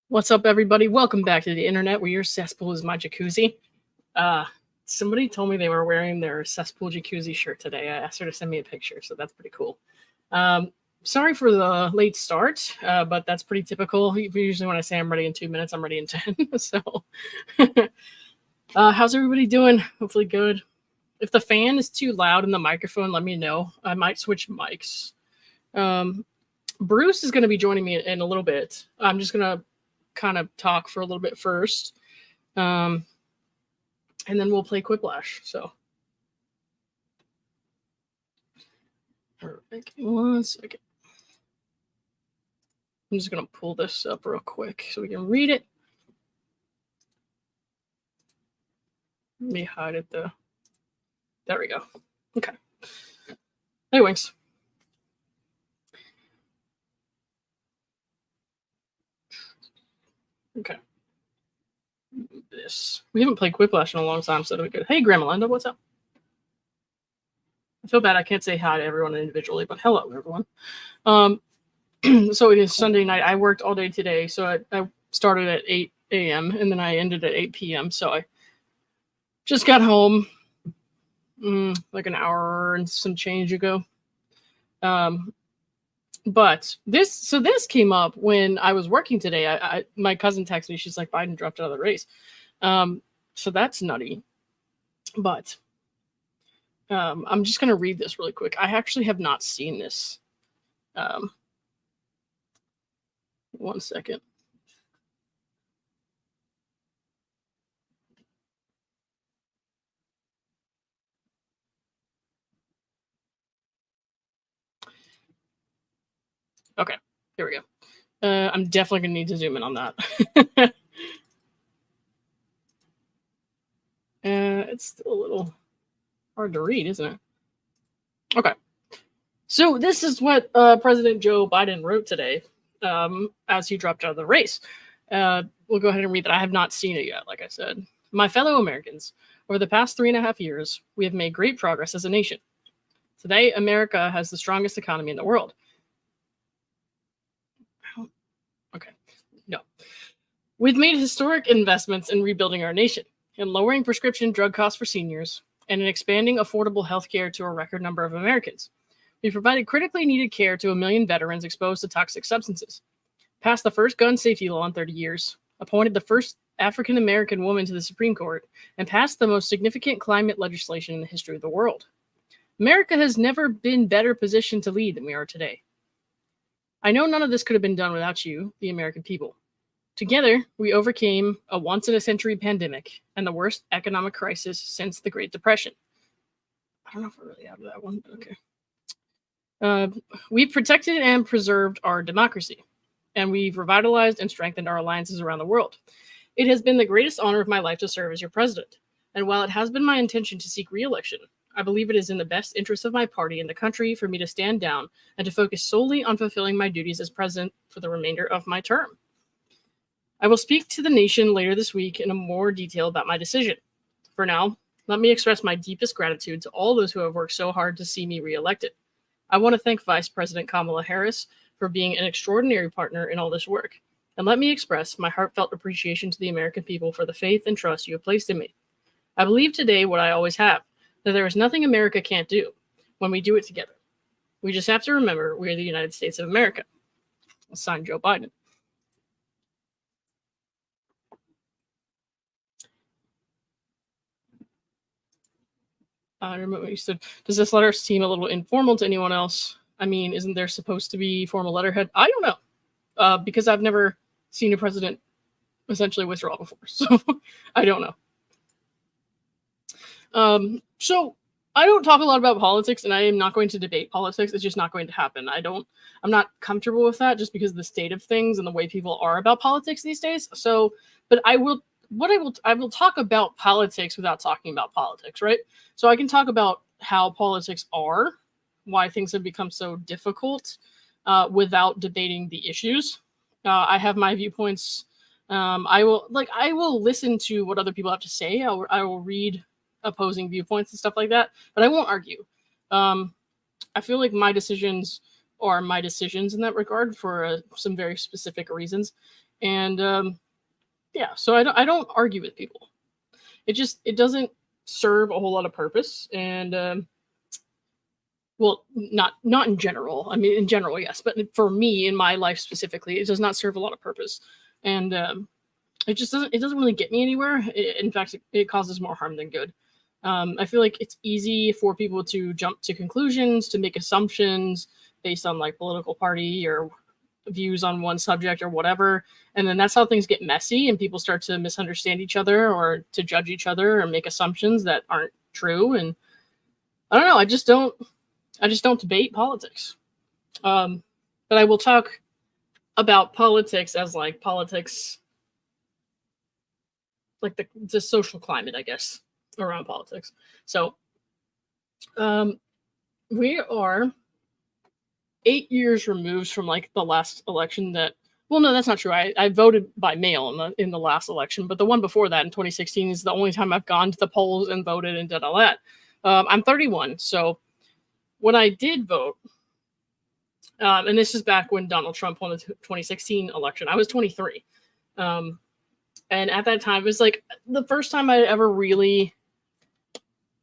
What's up, everybody? Welcome back to the internet where your cesspool is my jacuzzi. Somebody told me they were wearing their cesspool jacuzzi shirt today. I asked her to send me a picture, so that's pretty cool. Sorry for the late start, but that's pretty typical. Usually when I say I'm ready in 2 minutes, I'm ready in 10. So, how's everybody doing? Hopefully good. If the fan is too loud in the microphone, let me know. I might switch mics. Bruce is going to be joining me in a little bit. I'm just going to kind of talk for a little bit first. And then we'll play QUIPLASH. So, perfect. 1 second. I'm just going to pull this up real quick so we can read it. Let me hide it though. There we go. Okay. Hey, Winks. Okay. This. We haven't played QUIPLASH in a long time, so it'll be good. Hey, Grandma Linda, what's up? I feel bad I can't say hi to everyone individually, but hello, everyone. So it is Sunday night. I worked all day today, so I started at 8 a.m. and then I ended at 8 p.m. So I just got home like an hour and some change ago. But this came up when I was working today. My cousin texted me. She's like, Biden dropped out of the race. So that's nutty. But I'm just going to read this really quick. I actually have not seen this. 1 second. Okay, here we go. I'm definitely going to need to zoom in on that. It's still a little hard to read, isn't it? Okay. So this is what President Joe Biden wrote today as he dropped out of the race. We'll go ahead and read that. I have not seen it yet, like I said. My fellow Americans, over the past 3.5 years, we have made great progress as a nation. Today, America has the strongest economy in the world. Okay, no. We've made historic investments in rebuilding our nation, in lowering prescription drug costs for seniors, and in expanding affordable health care to a record number of Americans. We provided critically needed care to 1 million veterans exposed to toxic substances, passed the first gun safety law in 30 years, appointed the first African American woman to the Supreme Court, and passed the most significant climate legislation in the history of the world. America has never been better positioned to lead than we are today. I know none of this could have been done without you, the American people. Together, we overcame a once-in-a-century pandemic and the worst economic crisis since the Great Depression. I don't know if I really have that one, but okay. We've protected and preserved our democracy, and we've revitalized and strengthened our alliances around the world. It has been the greatest honor of my life to serve as your president, and while it has been my intention to seek re-election, I believe it is in the best interest of my party and the country for me to stand down and to focus solely on fulfilling my duties as president for the remainder of my term. I will speak to the nation later this week in more detail about my decision. For now, let me express my deepest gratitude to all those who have worked so hard to see me reelected. I want to thank Vice President Kamala Harris for being an extraordinary partner in all this work, and let me express my heartfelt appreciation to the American people for the faith and trust you have placed in me. I believe today what I always have, that there is nothing America can't do when we do it together. We just have to remember we are the United States of America. Signed, Joe Biden. I remember you said, does this letter seem a little informal to anyone else? I mean, isn't there supposed to be formal letterhead? I don't know, because I've never seen a president essentially withdraw before, so I don't know. So I don't talk a lot about politics, and I am not going to debate politics. It's just not going to happen. I'm not comfortable with that just because of the state of things and the way people are about politics these days. So, but I will talk about politics without talking about politics, right? So I can talk about how politics are, why things have become so difficult, without debating the issues. I have my viewpoints. I will listen to what other people have to say. I will read opposing viewpoints and stuff like that, but I won't argue. I feel like my decisions are my decisions in that regard for some very specific reasons. And yeah, so I don't argue with people. It doesn't serve a whole lot of purpose. And well, not in general. I mean, in general, yes, but for me, in my life specifically, it does not serve a lot of purpose. And it just doesn't really get me anywhere. In fact, it causes more harm than good. I feel like it's easy for people to jump to conclusions, to make assumptions based on like political party or views on one subject or whatever. And then that's how things get messy and people start to misunderstand each other or to judge each other or make assumptions that aren't true. And I don't know, I just don't debate politics. But I will talk about politics as like politics, like the social climate, I guess, around politics. So we are 8 years removed from like the last election that, well, no, that's not true. I voted by mail in the last election, but the one before that in 2016 is the only time I've gone to the polls and voted and did all that. I'm 31, so when I did vote, and this is back when Donald Trump won the 2016 election, I was 23. And at that time, it was like the first time I ever really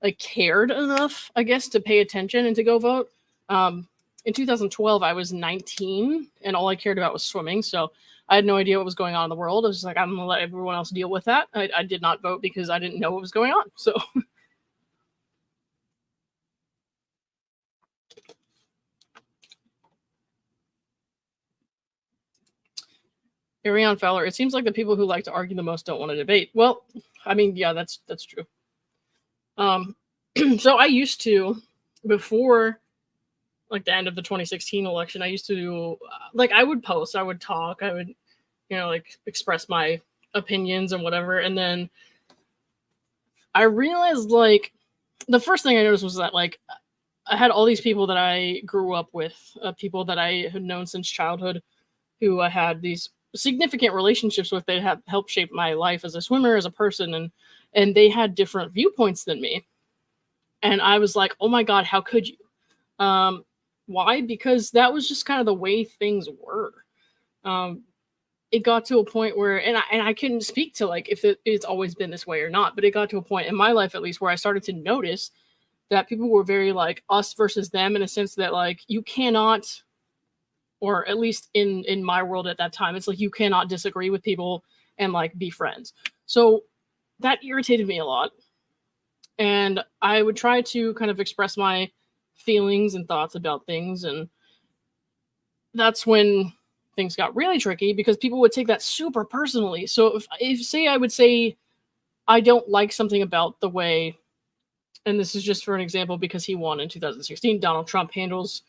like cared enough, I guess, to pay attention and to go vote. In 2012, I was 19, and all I cared about was swimming. So I had no idea what was going on in the world. I was just like, I'm going to let everyone else deal with that. I did not vote because I didn't know what was going on. So Ariane Fowler, it seems like the people who like to argue the most don't want to debate. Well, I mean, yeah, that's true. So I used to, before like the end of the 2016 election, I used to like I would post, I would talk, I would, like express my opinions and whatever. And then I realized like the first thing I noticed was that like I had all these people that I grew up with, people that I had known since childhood, who I had these significant relationships with. They have helped shape my life as a swimmer, as a person, and they had different viewpoints than me. And I was like, oh my God, how could you? Why? Because that was just kind of the way things were. It got to a point where, and I couldn't speak to like if it's always been this way or not, but it got to a point in my life, at least, where I started to notice that people were very like us versus them, in a sense that like you cannot, or at least in my world at that time, it's like you cannot disagree with people and like be friends. So that irritated me a lot. And I would try to kind of express my feelings and thoughts about things. And that's when things got really tricky, because people would take that super personally. So if say I would say I don't like something about the way, and this is just for an example because he won in 2016, Donald Trump handles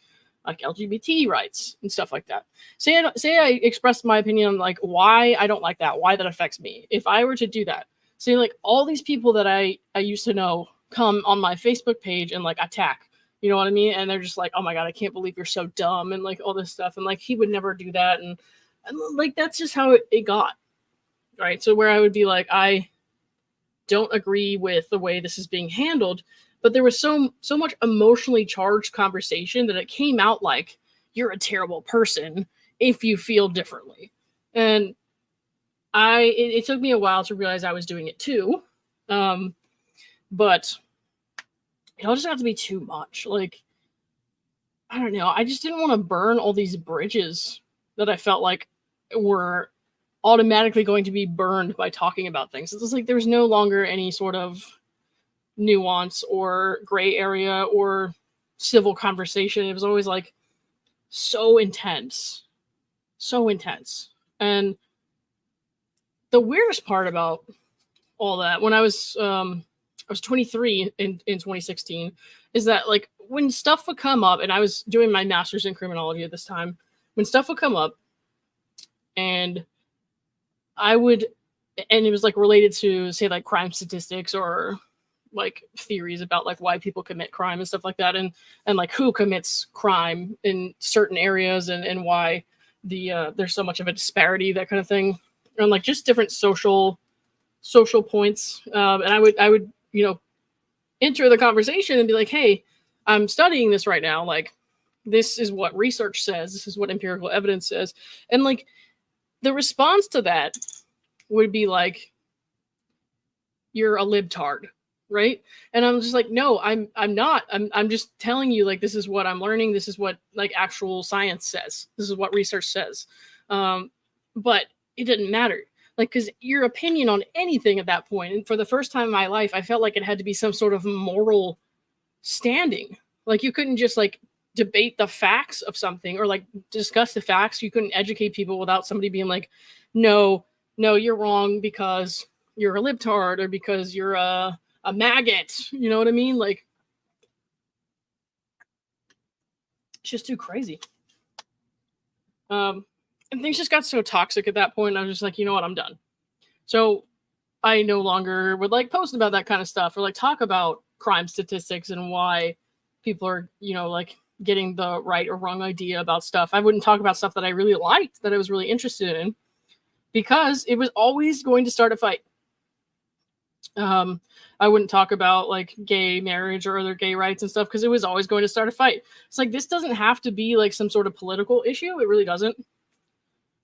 like LGBT rights and stuff like that. Say I expressed my opinion on like why I don't like that, why that affects me. If I were to do that, say like all these people that I used to know come on my Facebook page and like attack, you know what I mean? And they're just like, oh my God, I can't believe you're so dumb and like all this stuff. And like, he would never do that. And like, that's just how it got. Right. So where I would be like, I don't agree with the way this is being handled, but there was so much emotionally charged conversation that it came out like you're a terrible person if you feel differently. And it took me a while to realize I was doing it too. But it all just got to be too much. Like, I don't know. I just didn't want to burn all these bridges that I felt like were automatically going to be burned by talking about things. It's like there's no longer any sort of nuance or gray area or civil conversation. It was always like so intense. And the weirdest part about all that, when I was 23 in 2016, is that like when stuff would come up, and I was doing my master's in criminology at this time, when stuff would come up and it was like related to say like crime statistics or like theories about like why people commit crime and stuff like that, and like who commits crime in certain areas and why there's so much of a disparity, that kind of thing, and like just different social points. And I would enter the conversation and be like, hey, I'm studying this right now. Like, This is what research says. This is what empirical evidence says. And like the response to that would be like, you're a libtard, right? And I'm just like, no, I'm not. I'm just telling you, like, this is what I'm learning. This is what like actual science says. This is what research says. But it didn't matter. Like, because your opinion on anything at that point, and for the first time in my life, I felt like it had to be some sort of moral standing. Like, you couldn't just like debate the facts of something or like discuss the facts. You couldn't educate people without somebody being like, no, you're wrong because you're a libtard or because you're a maggot. You know what I mean? Like, it's just too crazy. And things just got so toxic at that point. I was just like, you know what, I'm done. So I no longer would like post about that kind of stuff or like talk about crime statistics and why people are, you know, like getting the right or wrong idea about stuff. I wouldn't talk about stuff that I really liked, that I was really interested in, because it was always going to start a fight. I wouldn't talk about like gay marriage or other gay rights and stuff because it was always going to start a fight. It's like, this doesn't have to be like some sort of political issue. It really doesn't.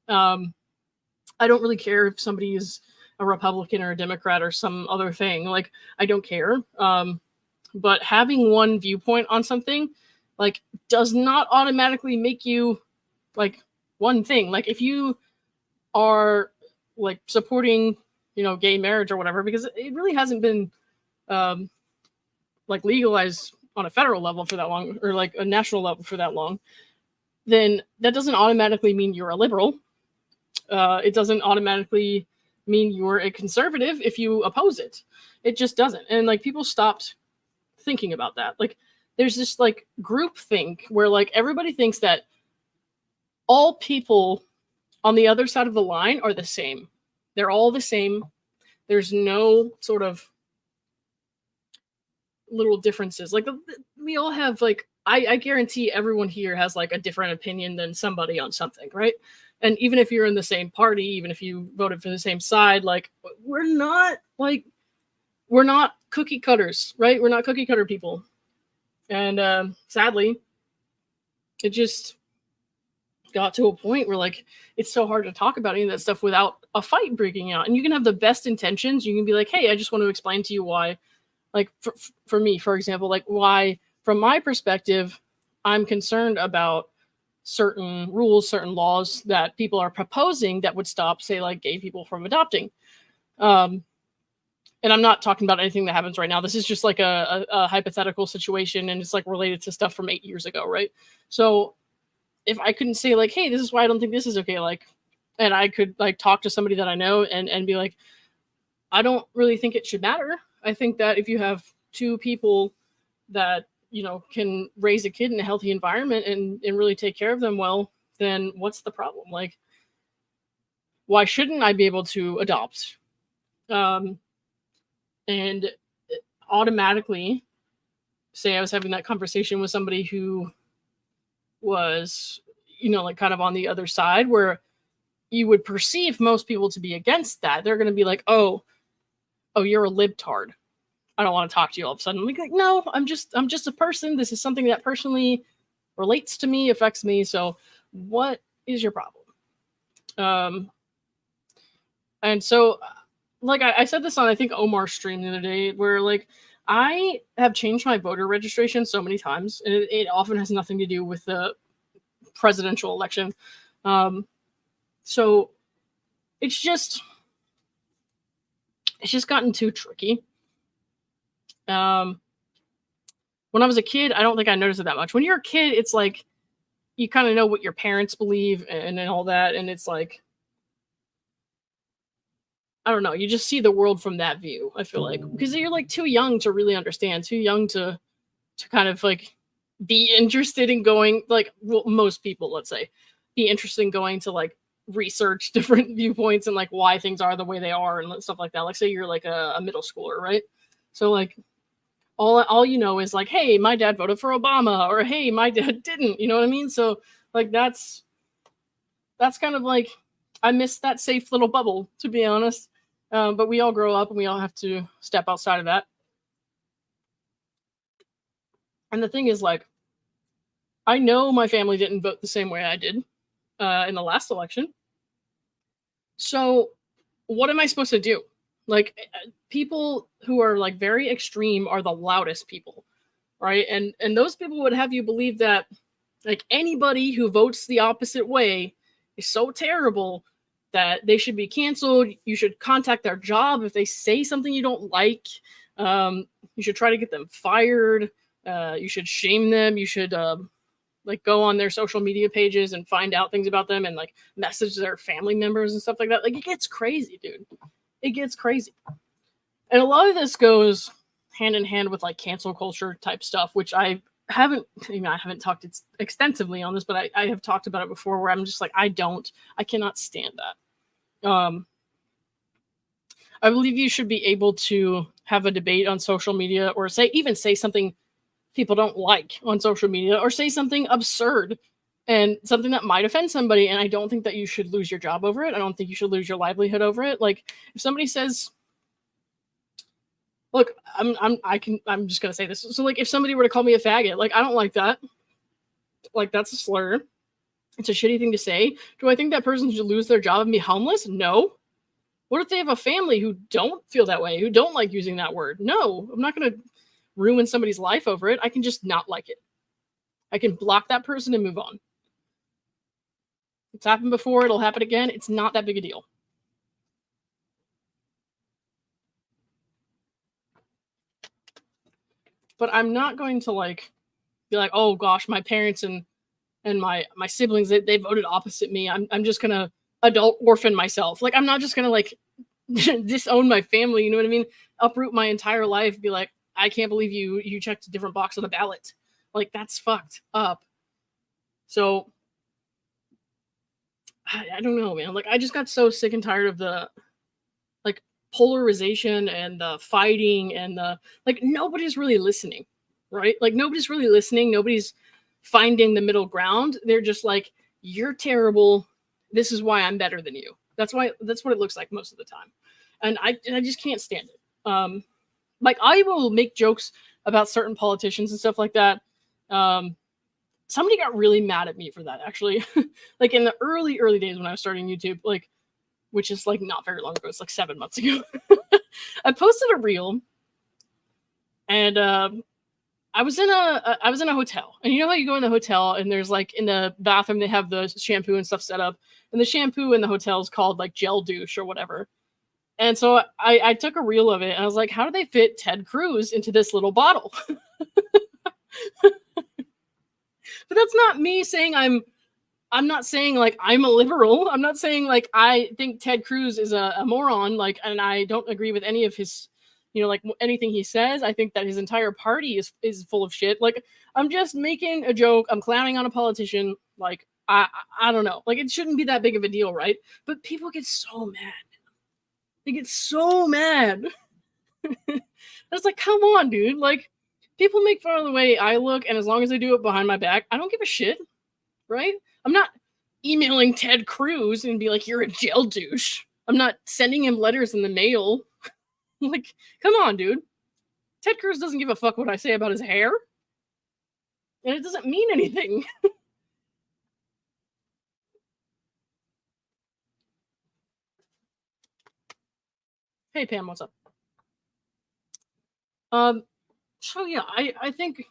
I don't really care if somebody is a Republican or a Democrat or some other thing. Like, I don't care. But having one viewpoint on something like does not automatically make you like one thing. Like, if you are like supporting, you know, gay marriage or whatever, because it really hasn't been like legalized on a federal level for that long, or like a national level for that long, then that doesn't automatically mean you're a liberal. It doesn't automatically mean you're a conservative if you oppose it. It just doesn't. And like, people stopped thinking about that. Like, there's this like group think where like everybody thinks that all people on the other side of the line are the same. They're all the same. There's no sort of little differences. Like, we all have like, I guarantee everyone here has like a different opinion than somebody on something, right? And even if you're in the same party, even if you voted for the same side, like, we're not cookie cutters, right? We're not cookie cutter people. And sadly, it just got to a point where like it's so hard to talk about any of that stuff without a fight breaking out. And you can have the best intentions. You can be like, hey, I just want to explain to you why, like, for me, for example, like why, from my perspective, I'm concerned about certain rules, certain laws that people are proposing that would stop, say, like gay people from adopting. And I'm not talking about anything that happens right now. This is just like a hypothetical situation, and it's like related to stuff from 8 years ago, right? So if I couldn't say like, hey, this is why I don't think this is okay, like, and I could like talk to somebody that I know and be like, I don't really think it should matter. I think that if you have two people that, you know, can raise a kid in a healthy environment and really take care of them well, then what's the problem? Like, why shouldn't I be able to adopt? And automatically, say I was having that conversation with somebody who was, you know, like kind of on the other side, where you would perceive most people to be against that. They're going to be like, oh, you're a libtard. I don't want to talk to you all of a sudden. I'm like, no, I'm just a person. This is something that personally relates to me, affects me. So what is your problem? And so, like, I said this on, I think, Omar's stream the other day, where like I have changed my voter registration so many times, and it often has nothing to do with the presidential election. So it's just gotten too tricky. When I was a kid, I don't think I noticed it that much. When you're a kid, it's like you kind of know what your parents believe and all that, and it's like, I don't know, you just see the world from that view, I feel like, because you're like too young to really understand, too young to kind of like be interested in going, like, well, most people, let's say, be interested in going to like research different viewpoints and like why things are the way they are and stuff like that. Like, say you're like a middle schooler, right? So like all you know is like, hey, my dad voted for Obama, or hey, my dad didn't, you know what I mean? So like that's kind of like, I miss that safe little bubble, to be honest. But we all grow up and we all have to step outside of that. And the thing is, like, I know my family didn't vote the same way I did in the last election. So what am I supposed to do? Like, people who are like very extreme are the loudest people, right? And those people would have you believe that like anybody who votes the opposite way is so terrible that they should be canceled. You should contact their job if they say something you don't like. You should try to get them fired. You should shame them. You should like go on their social media pages and find out things about them and like message their family members and stuff like that. Like, it gets crazy, dude. It gets crazy. And a lot of this goes hand in hand with like cancel culture type stuff, which I haven't talked extensively on this, but I have talked about it before, where I'm just like, I cannot stand that. I believe you should be able to have a debate on social media, or say something people don't like on social media, or say something absurd and something that might offend somebody. And I don't think that you should lose your job over it. I don't think you should lose your livelihood over it. Like, if somebody says, look, I'm just gonna say this. So like, if somebody were to call me a faggot, like, I don't like that. Like, that's a slur. It's a shitty thing to say. Do I think that person should lose their job and be homeless? No. What if they have a family who don't feel that way, who don't like using that word? No, I'm not gonna ruin somebody's life over it. I can just not like it. I can block that person and move on. It's happened before. It'll happen again. It's not that big a deal. But I'm not going to like be like, oh gosh, my parents and my siblings, they voted opposite me. I'm just gonna adult orphan myself. Like, I'm not just gonna like disown my family. You know what I mean? Uproot my entire life. Be like, I can't believe you checked a different box on the ballot. Like, that's fucked up. So I don't know, man. Like, I just got so sick and tired of the like polarization and the fighting and the like, nobody's really listening, right? Like, nobody's really listening. Nobody's finding the middle ground. They're just like, you're terrible. This is why I'm better than you. That's what it looks like most of the time. And I just can't stand it. Like, I will make jokes about certain politicians and stuff like that. Somebody got really mad at me for that, actually. Like, in the early days when I was starting YouTube, like, which is like not very long ago. It's like 7 months ago. I posted a reel, and I was in a hotel, and you know how you go in the hotel and there's like in the bathroom they have the shampoo and stuff set up, and the shampoo in the hotel is called like gel douche or whatever. And so I took a reel of it, and I was like, how do they fit Ted Cruz into this little bottle? But that's not me saying I'm not saying like I'm a liberal. I'm not saying like I think Ted Cruz is a moron, like, and I don't agree with any of his, like anything he says. I think that his entire party is full of shit. Like, I'm just making a joke. I'm clowning on a politician. Like, I don't know. Like, it shouldn't be that big of a deal, right? But people get so mad. They get so mad. It's like, come on, dude. Like, people make fun of the way I look, and as long as they do it behind my back, I don't give a shit, right? I'm not emailing Ted Cruz and be like, you're a gel douche. I'm not sending him letters in the mail. Like, come on, dude. Ted Cruz doesn't give a fuck what I say about his hair. And it doesn't mean anything. Hey, Pam, what's up? So yeah, I think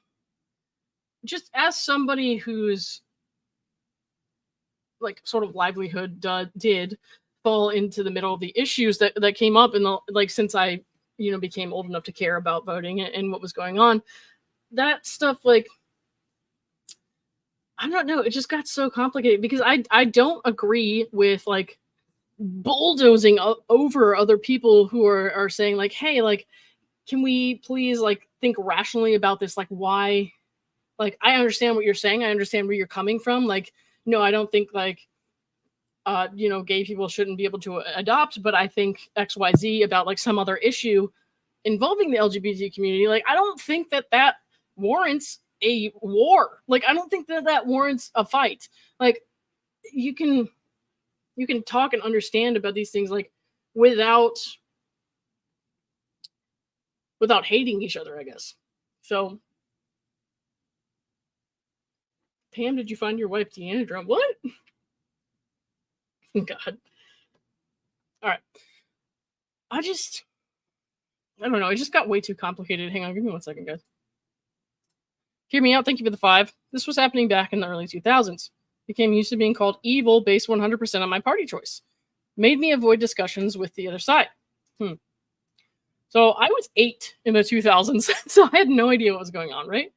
just as somebody who's like sort of livelihood did fall into the middle of the issues that came up in the like since I became old enough to care about voting and what was going on, that stuff, like, I don't know, it just got so complicated because I don't agree with like bulldozing over other people who are saying like, hey, like, can we please like think rationally about this? Like, why? Like, I understand what you're saying. I understand where you're coming from. Like, no, I don't think like, gay people shouldn't be able to adopt, but I think XYZ about like some other issue involving the LGBT community. Like, I don't think that warrants a war. Like, I don't think that warrants a fight. Like, you can talk and understand about these things like without hating each other, I guess. So Pam, did you find your wife Deanna Drum? What? God. All right. I don't know. It just got way too complicated. Hang on, give me 1 second, guys. Hear me out. Thank you for the 5. This was happening back in the early 2000s. Became used to being called evil based 100% on my party choice. Made me avoid discussions with the other side. So I was 8 in the 2000s, so I had no idea what was going on, right?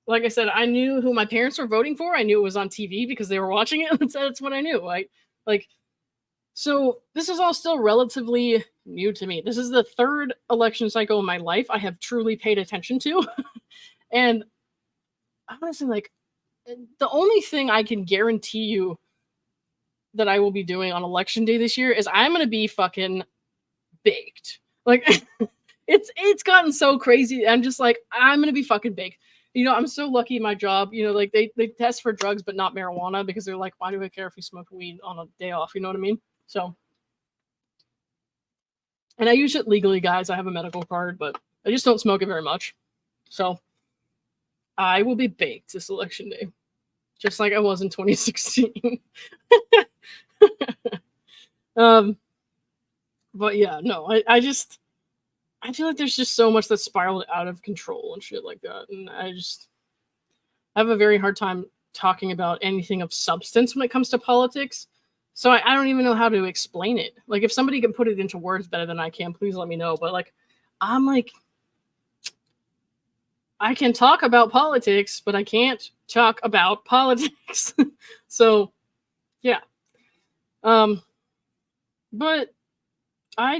Like I said, I knew who my parents were voting for. I knew it was on TV because they were watching it. That's what I knew. So this is all still relatively new to me. This is the 3rd election cycle in my life I have truly paid attention to. And honestly, like, the only thing I can guarantee you that I will be doing on election day this year is I'm going to be fucking baked. Like, it's gotten so crazy. I'm just like, I'm going to be fucking baked. I'm so lucky in my job. Like they test for drugs, but not marijuana because they're like, why do I care if you smoke weed on a day off? You know what I mean? So, and I use it legally, guys. I have a medical card, but I just don't smoke it very much. So I will be baked this election day, just like I was in 2016. But yeah, no, I feel like there's just so much that's spiraled out of control and shit like that. And I have a very hard time talking about anything of substance when it comes to politics. So I don't even know how to explain it. Like, if somebody can put it into words better than I can, please let me know. But like, I'm like, I can talk about politics, but I can't talk about politics. So yeah. But I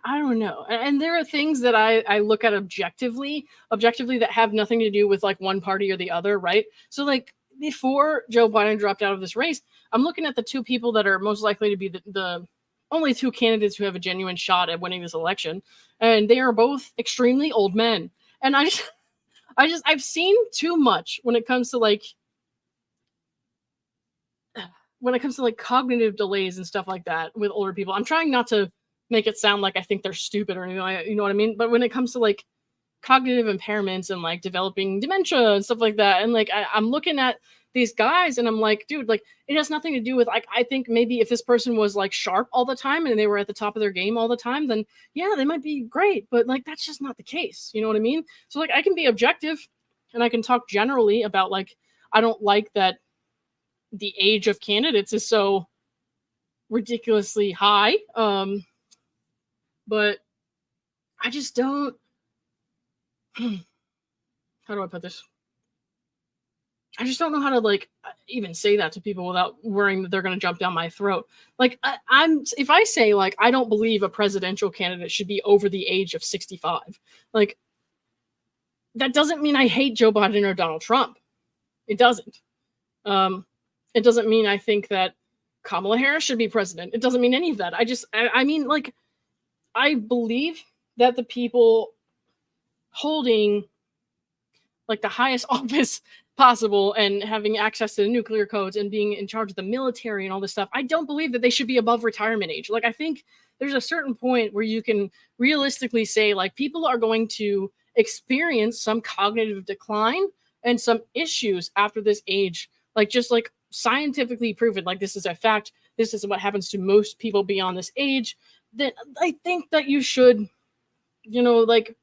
don't know. And there are things that I look at objectively that have nothing to do with like one party or the other, right? So like, before Joe Biden dropped out of this race, I'm looking at the 2 people that are most likely to be the only 2 candidates who have a genuine shot at winning this election. And they are both extremely old men. And I've seen too much when it comes to like cognitive delays and stuff like that with older people. I'm trying not to make it sound like I think they're stupid or anything, you know what I mean? But when it comes to like cognitive impairments and like developing dementia and stuff like that, and like I'm looking at these guys and I'm like, dude, like, it has nothing to do with like, I think maybe if this person was like sharp all the time and they were at the top of their game all the time, then yeah, they might be great, but like, that's just not the case. You know what I mean? So like, I can be objective and I can talk generally about like, I don't like that the age of candidates is so ridiculously high. But I just don't, how do I put this? I just don't know how to like even say that to people without worrying that they're going to jump down my throat. Like if I say like, I don't believe a presidential candidate should be over the age of 65, like that doesn't mean I hate Joe Biden or Donald Trump. It doesn't. It doesn't mean I think that Kamala Harris should be president. It doesn't mean any of that. I mean, like, I believe that the people holding like the highest office possible and having access to the nuclear codes and being in charge of the military and all this stuff, I don't believe that they should be above retirement age. Like, I think there's a certain point where you can realistically say like people are going to experience some cognitive decline and some issues after this age, like just like scientifically proven, like this is a fact, this is what happens to most people beyond this age, then I think that you should, like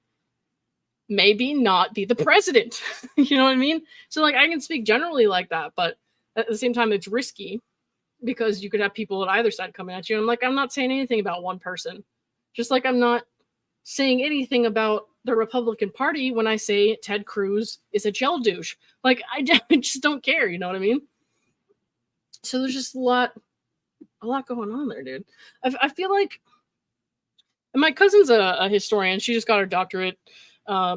maybe not be the president. You know what I mean? So like I can speak generally like that, but at the same time it's risky because you could have people at either side coming at you. And I'm like, I'm not saying anything about one person. Just like I'm not saying anything about the Republican Party when I say Ted Cruz is a gel douche. Like I just don't care, you know what I mean? So there's just a lot going on there, dude. I feel like, and my cousin's a historian. She just got her doctorate a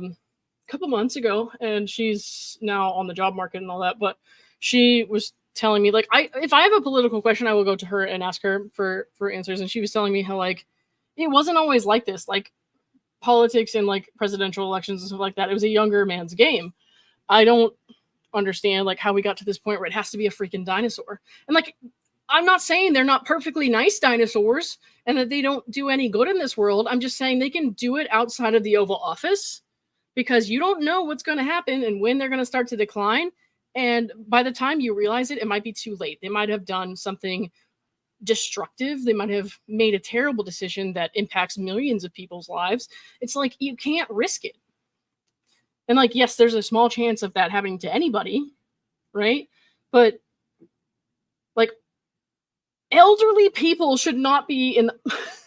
couple months ago, and she's now on the job market and all that. But she was telling me, like, if I have a political question, I will go to her and ask her for answers. And she was telling me how, like, it wasn't always like this. Like, politics and, like, presidential elections and stuff like that, it was a younger man's game. I don't understand, like, how we got to this point where it has to be a freaking dinosaur. And, like, I'm not saying they're not perfectly nice dinosaurs and that they don't do any good in this world. I'm just saying they can do it outside of the Oval Office because you don't know what's going to happen and when they're going to start to decline. And by the time you realize it, it might be too late. They might have done something destructive. They might have made a terrible decision that impacts millions of people's lives. It's like, you can't risk it. And like, yes, there's a small chance of that happening to anybody, right? But like, elderly people should not be in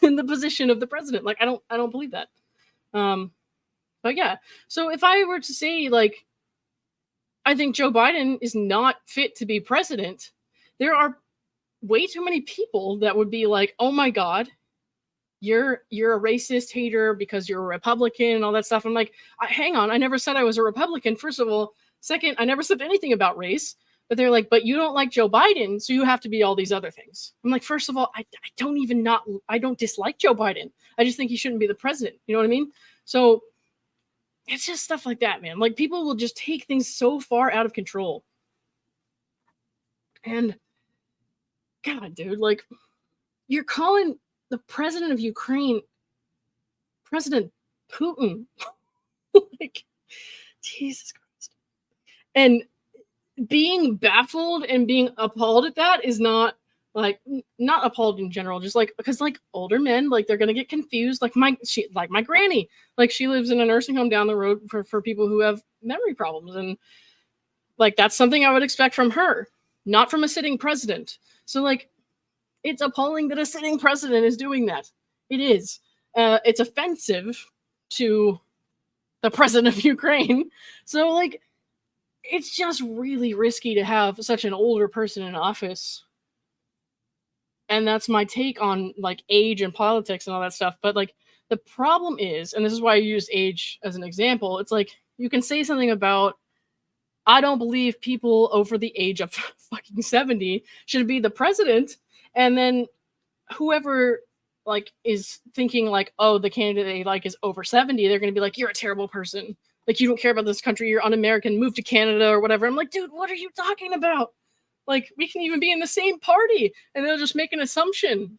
in the position of the president. Like, I don't believe that. But yeah, so if I were to say, like, I think Joe Biden is not fit to be president, there are way too many people that would be like, oh my God, you're a racist hater because you're a Republican and all that stuff. I'm like, hang on, I never said I was a Republican, first of all. Second, I never said anything about race. But they're like, but you don't like Joe Biden, so you have to be all these other things. I'm like, first of all, I don't dislike Joe Biden. I just think he shouldn't be the president. You know what I mean? So it's just stuff like that, man. Like, people will just take things so far out of control. And God, dude, like, you're calling the president of Ukraine President Putin. Like, Jesus Christ. And being baffled and being appalled at that is not appalled in general, just like, because like older men, like, they're gonna get confused. Like my granny, like, she lives in a nursing home down the road for people who have memory problems, and like, that's something I would expect from her, not from a sitting president. So like, it's appalling that a sitting president is doing that. It is. It's offensive to the president of Ukraine. So like, it's just really risky to have such an older person in office. And that's my take on like age and politics and all that stuff. But like, the problem is, and this is why I use age as an example, it's like, you can say something about, I don't believe people over the age of fucking 70 should be the president. And then whoever like is thinking like, oh, the candidate they like is over 70, they're going to be like, you're a terrible person. Like, you don't care about this country, you're un-American, move to Canada or whatever. I'm like, dude, what are you talking about? Like, we can even be in the same party, and they'll just make an assumption.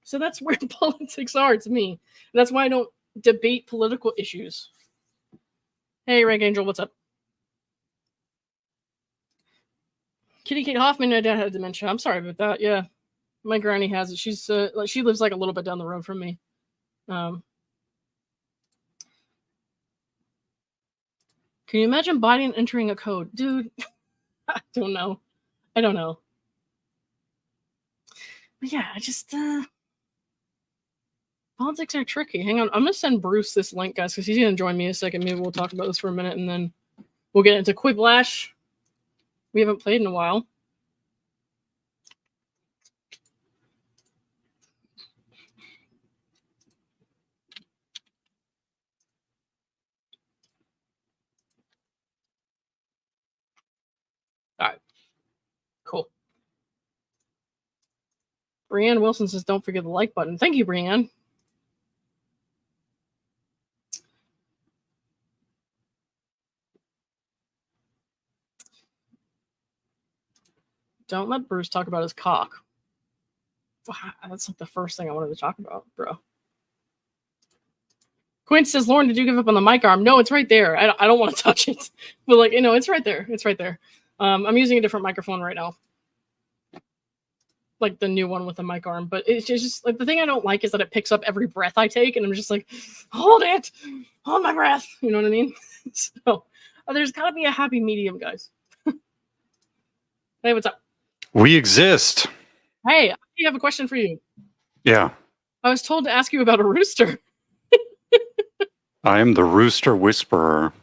So that's where politics are to me. And that's why I don't debate political issues. Hey, Rank Angel, what's up? Kitty Kate Hoffman, my dad had dementia. I'm sorry about that. Yeah, my granny has it. She's like, she lives like a little bit down the road from me. Can you imagine Biden entering a code? Dude, I don't know. But yeah, I just, politics are tricky. Hang on, I'm going to send Bruce this link, guys, because he's going to join me in a second. Maybe we'll talk about this for a minute, and then we'll get into QUIPLASH. We haven't played in a while. All right. Cool. Brianne Wilson says, don't forget the like button. Thank you, Brianne. Don't let Bruce talk about his cock. Wow, that's like the first thing I wanted to talk about, bro. Quinn says, Lauren, did you give up on the mic arm? No, it's right there. I don't want to touch it. But like, you know, it's right there. It's right there. I'm using a different microphone right now. Like the new one with the mic arm. But it's just like, the thing I don't like is that it picks up every breath I take. And I'm just like, hold it. Hold my breath. You know what I mean? So there's got to be a happy medium, guys. Hey, what's up? We exist. Hey, I have a question for you. Yeah. I was told to ask you about a rooster. I am the Rooster Whisperer.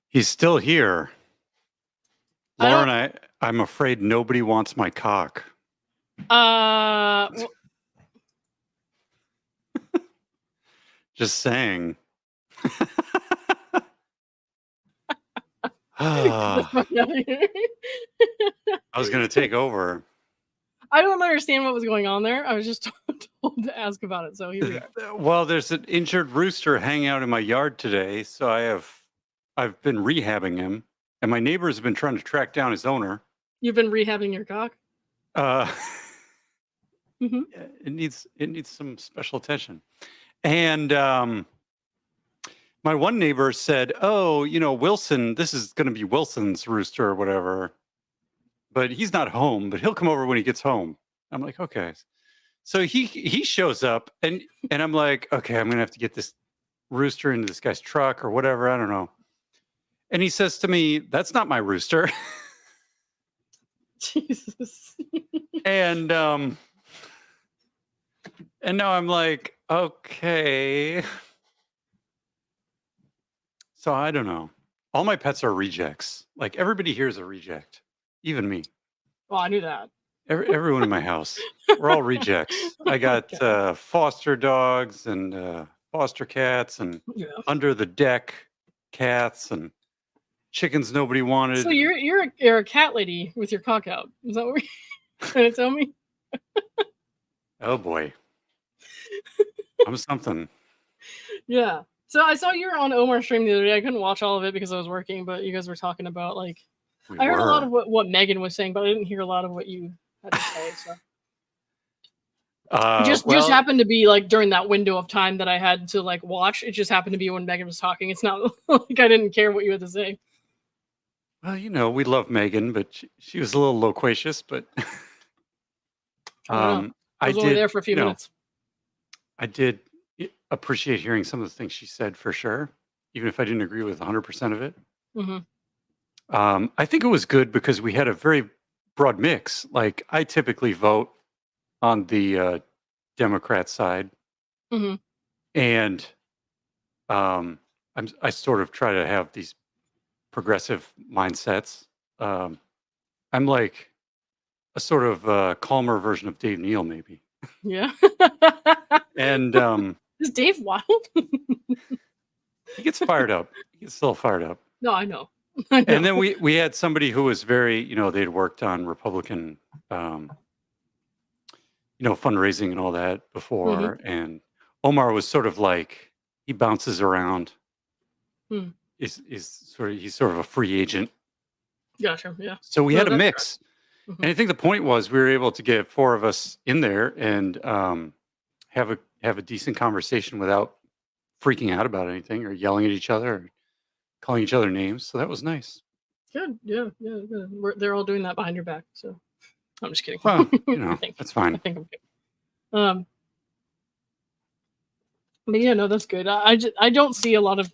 He's still here. Lauren, I'm afraid nobody wants my cock. Well, just saying. I was going to take over. I don't understand what was going on there. I was just told to ask about it. So here we are. Well, there's an injured rooster hanging out in my yard today. So I've been rehabbing him. And my neighbors have been trying to track down his owner. You've been rehabbing your cock? Mm-hmm. It needs some special attention. And my one neighbor said, "Oh, Wilson, this is going to be Wilson's rooster or whatever, but he's not home, but he'll come over when he gets home." I'm like, "Okay." So he shows up and I'm like, "Okay, I'm going to have to get this rooster into this guy's truck or whatever, I don't know." And he says to me, "That's not my rooster." Jesus. And now I'm like, "Okay." So I don't know. All my pets are rejects. Like everybody here is a reject, even me. Well, I knew that. Everyone in my house, we're all rejects. I got Okay. foster dogs and foster cats and Yeah. under the deck cats and chickens nobody wanted. So you're a cat lady with your cock out. Is that what you're trying to tell me? Oh boy, I'm something. Yeah. So I saw you were on Omar's stream the other day. I couldn't watch all of it because I was working, but you guys were talking about like We I heard a lot were. of what Megan was saying, but I didn't hear a lot of what you had to say. So just Well, happened to be like during that window of time that I had to like watch. It just happened to be when Megan was talking. It's not like I didn't care what you had to say. we love Megan, but she was a little loquacious. But I don't know. I I was only did, there for a few minutes. I did appreciate hearing some of the things she said for sure, even if I didn't agree with 100% of it. Mm-hmm. I think it was good because we had a very broad mix. Like I typically vote on the Democrat side, Mm-hmm. and I sort of try to have these progressive mindsets. I'm like a sort of calmer version of Dave Neal, maybe. Yeah. And Is Dave wild? he gets fired up. He gets still fired up. No, I know. I know. And then we had somebody who was very, they'd worked on Republican, fundraising and all that before. And Omar was sort of like he bounces around. Hmm. He's sort of a free agent. Gotcha. Yeah. So we No, had a that's mix. Mhm. And I think the point was we were able to get four of us in there and have a decent conversation without freaking out about anything or yelling at each other or calling each other names. So that was nice. Good. Yeah. Yeah. Yeah. They're all doing that behind your back. So I'm just kidding. Well, I think. that's I fine. think I'm good. But yeah, no, that's good. I don't see a lot of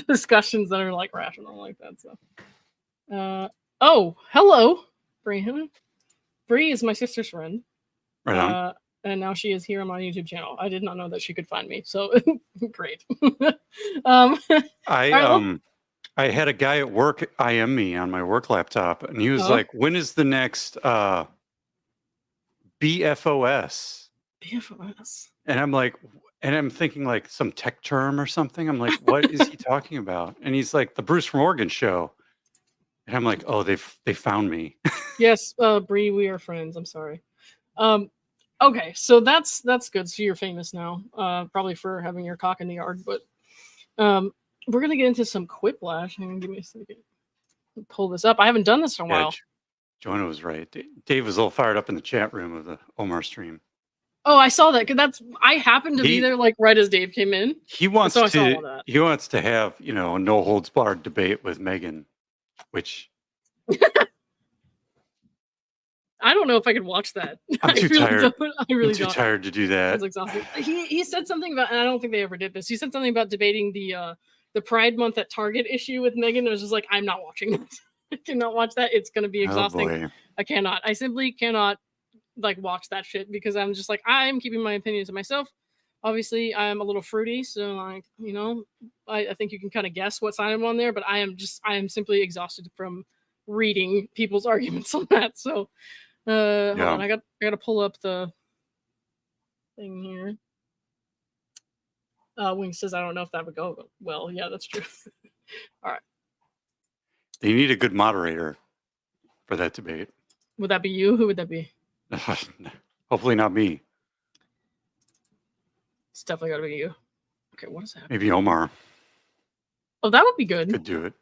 discussions that are like rational like that. So, oh, hello, Bree. Bree is my sister's friend. Right on. And now she is here on my YouTube channel. I did not know that she could find me. So great. I had a guy at work IM me on my work laptop, and he was like, "When is the next BFOS?" BFOS. And I'm like, and I'm thinking like some tech term or something. I'm like, what is he talking about? And he's like, the Bruce from Oregon show. And I'm like, oh, they found me. Yes, Bree, we are friends. I'm sorry. Okay, so that's good. So you're famous now, probably for having your cock in the yard. But we're gonna get into some quiplash. Hang on, give me a second. Pull this up. I haven't done this in a while. Joanna was right. Dave was a little fired up in the chat room of the Omar stream. Oh, I saw that because I happened to be there like right as Dave came in. He wants to have a no holds barred debate with Megan, which I don't know if I could watch that. I'm too tired. I really I'm too tired to do that. That's exhausting. He said something about, and I don't think they ever did this. He said something about debating the Pride Month at Target issue with Megan. It was just like, I'm not watching that. I cannot watch that. It's going to be exhausting. Oh boy. I cannot. I simply cannot like watch that shit because I'm just like, I'm keeping my opinions to myself. Obviously, I'm a little fruity, so like, I think you can kind of guess what side I'm on there, but I am simply exhausted from reading people's arguments on that. So hold on, I got to pull up the thing here. Wing says, I don't know if that would go well. Yeah, that's true. All right. They need a good moderator for that debate. Would that be you? Who would that be? Hopefully not me. It's definitely got to be you. Okay, what is that? Maybe Omar. Oh, that would be good. Could do it.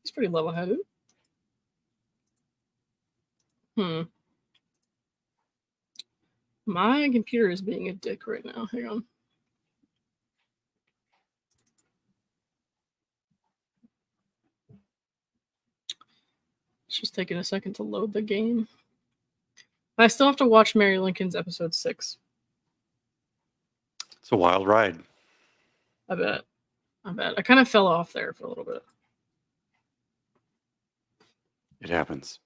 He's pretty level-headed. My computer is being a dick right now. Hang on. just taking a second to load the game. I still have to watch Mary Lincoln's episode 6. It's a wild ride. I bet. I kind of fell off there for a little bit. It happens.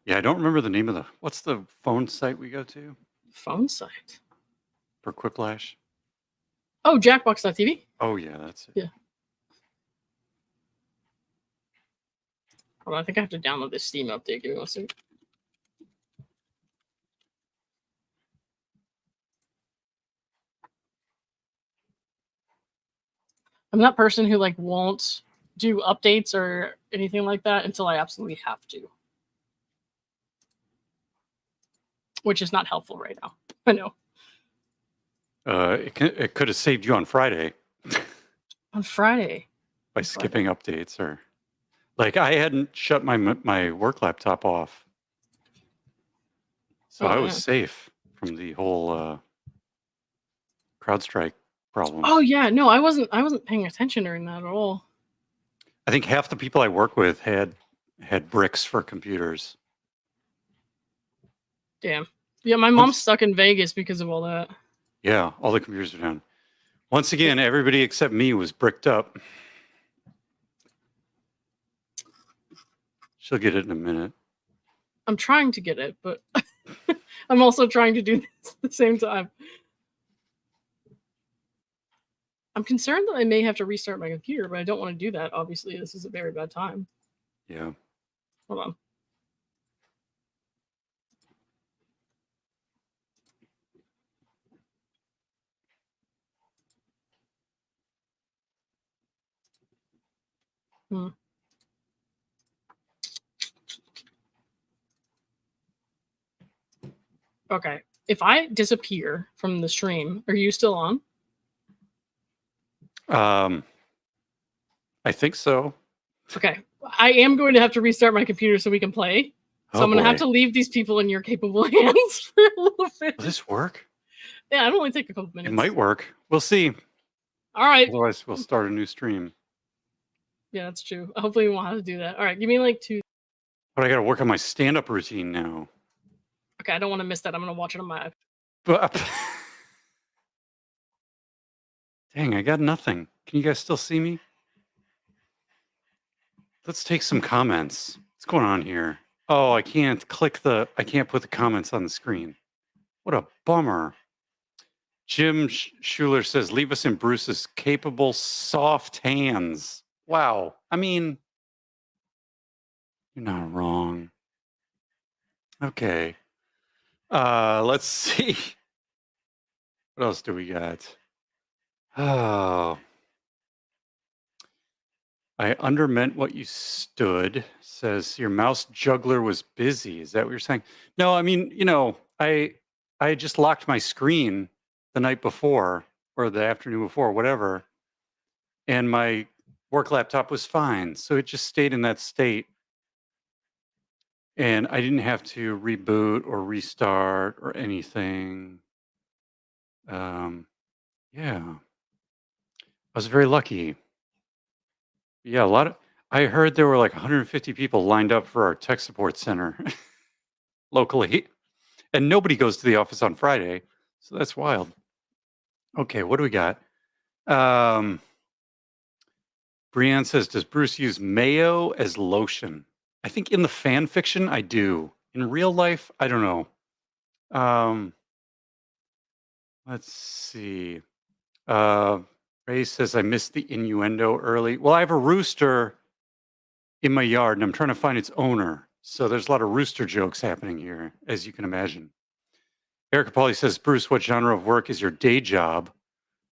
Yeah, I don't remember the name of what's the phone site we go to Phone site. for Quiplash? Oh, Jackbox.tv. Oh, yeah, that's it. Yeah. Hold on, I think I have to download this Steam update. Give me one second. I'm that person who like won't do updates or anything like that until I absolutely have to. Which is not helpful right now. I know. It could have saved you on Friday. On Friday. By skipping updates, or like I hadn't shut my work laptop off, so I was safe from the whole CrowdStrike problem. Oh yeah, no, I wasn't paying attention during that at all. I think half the people I work with had bricks for computers. Damn. Yeah, my mom's stuck in Vegas because of all that. Yeah, all the computers are down. Once again, everybody except me was bricked up. She'll get it in a minute. I'm trying to get it, but I'm also trying to do this at the same time. I'm concerned that I may have to restart my computer, but I don't want to do that. Obviously, this is a very bad time. Yeah. Hold on. Okay. If I disappear from the stream, are you still on? I think so. Okay. I am going to have to restart my computer so we can play. So I'm going to have to leave these people in your capable hands for a little bit. Will this work? Yeah, it'll only take a couple minutes. It might work. We'll see. All right. Otherwise, we'll start a new stream. Yeah, that's true. Hopefully we won't have to do that. All right, give me like 2. But I got to work on my stand-up routine now. Okay, I don't want to miss that. I'm going to watch it on my iPad. But dang, I got nothing. Can you guys still see me? Let's take some comments. What's going on here? Oh, I can't put the comments on the screen. What a bummer. Jim Schuler says, leave us in Bruce's capable, soft hands. Wow. I mean, you're not wrong. Okay. Let's see. What else do we got? Oh. I undermeant what you stood, says your mouse juggler was busy. Is that what you're saying? No, I mean, I just locked my screen the night before or the afternoon before, whatever. And my work laptop was fine. So it just stayed in that state. And I didn't have to reboot or restart or anything. Yeah. I was very lucky. Yeah, I heard there were like 150 people lined up for our tech support center locally, and nobody goes to the office on Friday, so that's wild. Okay, what do we got? Brienne says, does Bruce use mayo as lotion? I think in the fan fiction, I do. In real life, I don't know. Let's see. Ray says, I missed the innuendo early. Well, I have a rooster in my yard, and I'm trying to find its owner. So there's a lot of rooster jokes happening here, as you can imagine. Erica Pauly says, Bruce, what genre of work is your day job?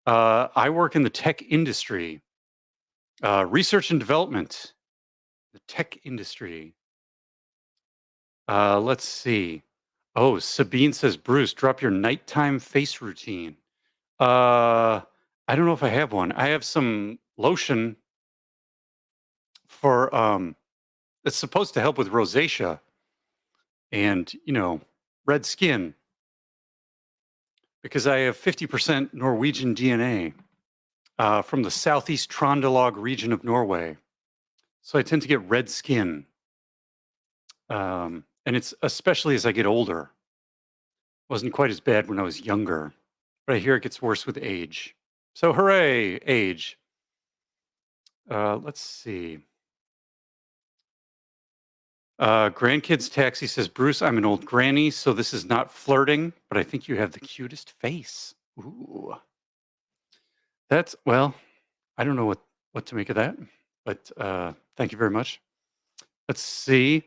I work in the tech industry. Research and development. The tech industry. Let's see. Oh, Sabine says, Bruce, drop your nighttime face routine. I don't know if I have one. I have some lotion for it's supposed to help with rosacea and, red skin, because I have 50% Norwegian DNA from the southeast Trondelag region of Norway. So I tend to get red skin And it's especially as I get older. Wasn't quite as bad when I was younger, but I hear it gets worse with age. So hooray, age. Let's see. Grandkids Taxi says, Bruce, I'm an old granny, so this is not flirting, but I think you have the cutest face. Ooh. That's, well, I don't know what to make of that, but thank you very much. Let's see.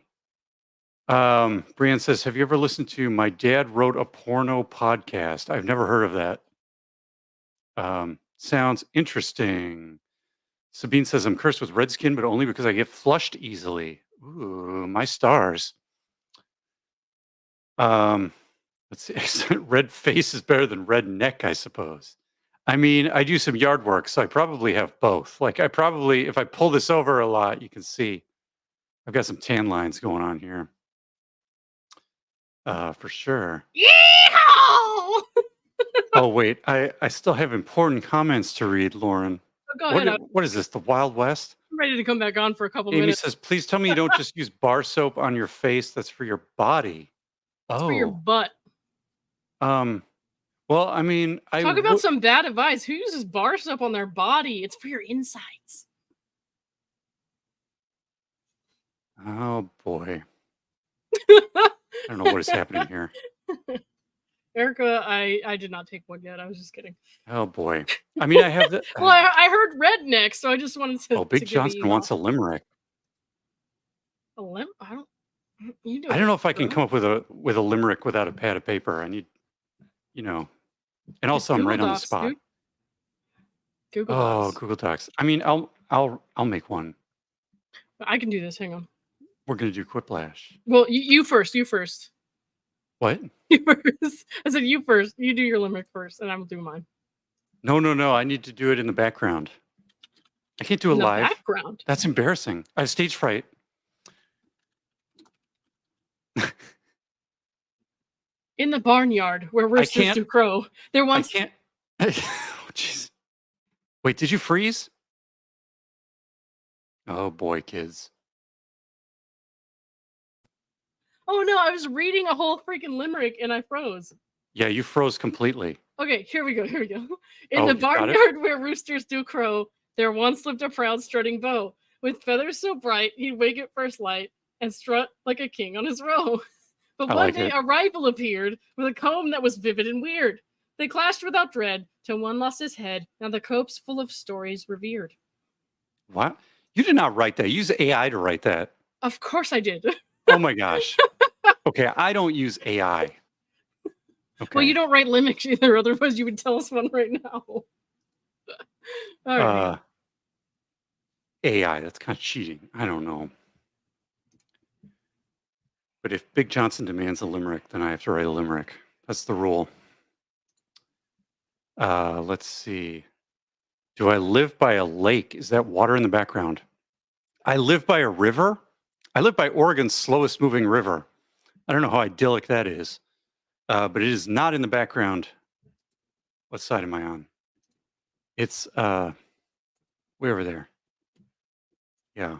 Brian says, have you ever listened to My Dad Wrote a Porno podcast? I've never heard of that. Sounds interesting. Sabine says, I'm cursed with red skin, but only because I get flushed easily. Ooh, my stars. Let's see. Red face is better than red neck, I suppose. I mean, I do some yard work, so I probably have both. Like, I probably, if I pull this over a lot, you can see I've got some tan lines going on here. For sure. Yeehaw! Oh, wait. I still have important comments to read, Lauren. Go ahead. What is this, the Wild West? I'm ready to come back on for a couple Amy minutes. says, please tell me you don't just use bar soap on your face. That's for your body. It's for your butt. Well, I mean, Talk about some bad advice. Who uses bar soap on their body? It's for your insides. Oh, boy. I don't know what is happening here. Erica, I did not take one yet. I was just kidding. Oh, boy. I mean, I have the... Well, I heard redneck, so I just wanted to... Oh, Big Johnson wants a limerick. A lim? I don't... I don't know if I can come up with a limerick without a pad of paper. I need, you know, and also I'm right on the spot. Dude. Google Docs. Google Docs. I mean, I'll make one. I can do this. Hang on. We're gonna do Quiplash. Well, you first. You first. What? You first. I said you first. You do your limerick first, and I will do mine. No. I need to do it in the background. I can't do it live. Background. That's embarrassing. I have stage fright. In the barnyard where roosters do crow, there once... I can't... Oh, jeez. Wait, did you freeze? Oh, boy, kids. Oh, no, I was reading a whole freaking limerick, and I froze. Yeah, you froze completely. Okay, here we go. In the barnyard where roosters do crow, there once lived a proud strutting beau. With feathers so bright, he'd wake at first light and strut like a king on his roe. But one day a rival appeared with a comb that was vivid and weird. They clashed without dread till one lost his head. Now the cope's full of stories revered. What? You did not write that. Use AI to write that. Of course I did. Oh my gosh. Okay, I don't use AI. Okay. Well, you don't write limericks either, otherwise you would tell us one right now. All right. AI, that's kind of cheating. I don't know. But if Big Johnson demands a limerick, then I have to write a limerick. That's the rule. Let's see. Do I live by a lake? Is that water in the background? I live by a river. I live by Oregon's slowest moving river. I don't know how idyllic that is, but it is not in the background. What side am I on? It's way over there. Yeah.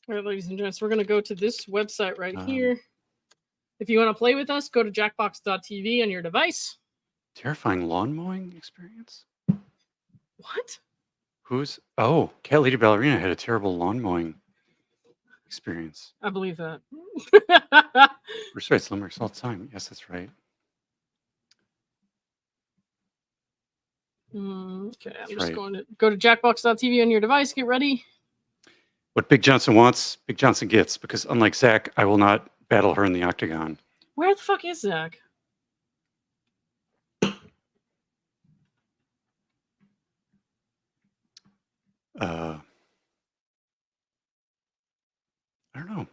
All right, ladies and gents, we're going to go to this website right here. If you want to play with us, go to jackbox.tv on your device. Terrifying lawn mowing experience? What? Cat Lady Ballerina had a terrible lawn mowing experience. I believe that. Bruce writes limericks all the time. Yes, that's right. Okay, I'm just going to go to jackbox.tv on your device. Get ready. What Big Johnson wants, Big Johnson gets, because unlike Zach, I will not battle her in the octagon. Where the fuck is Zach? I don't know.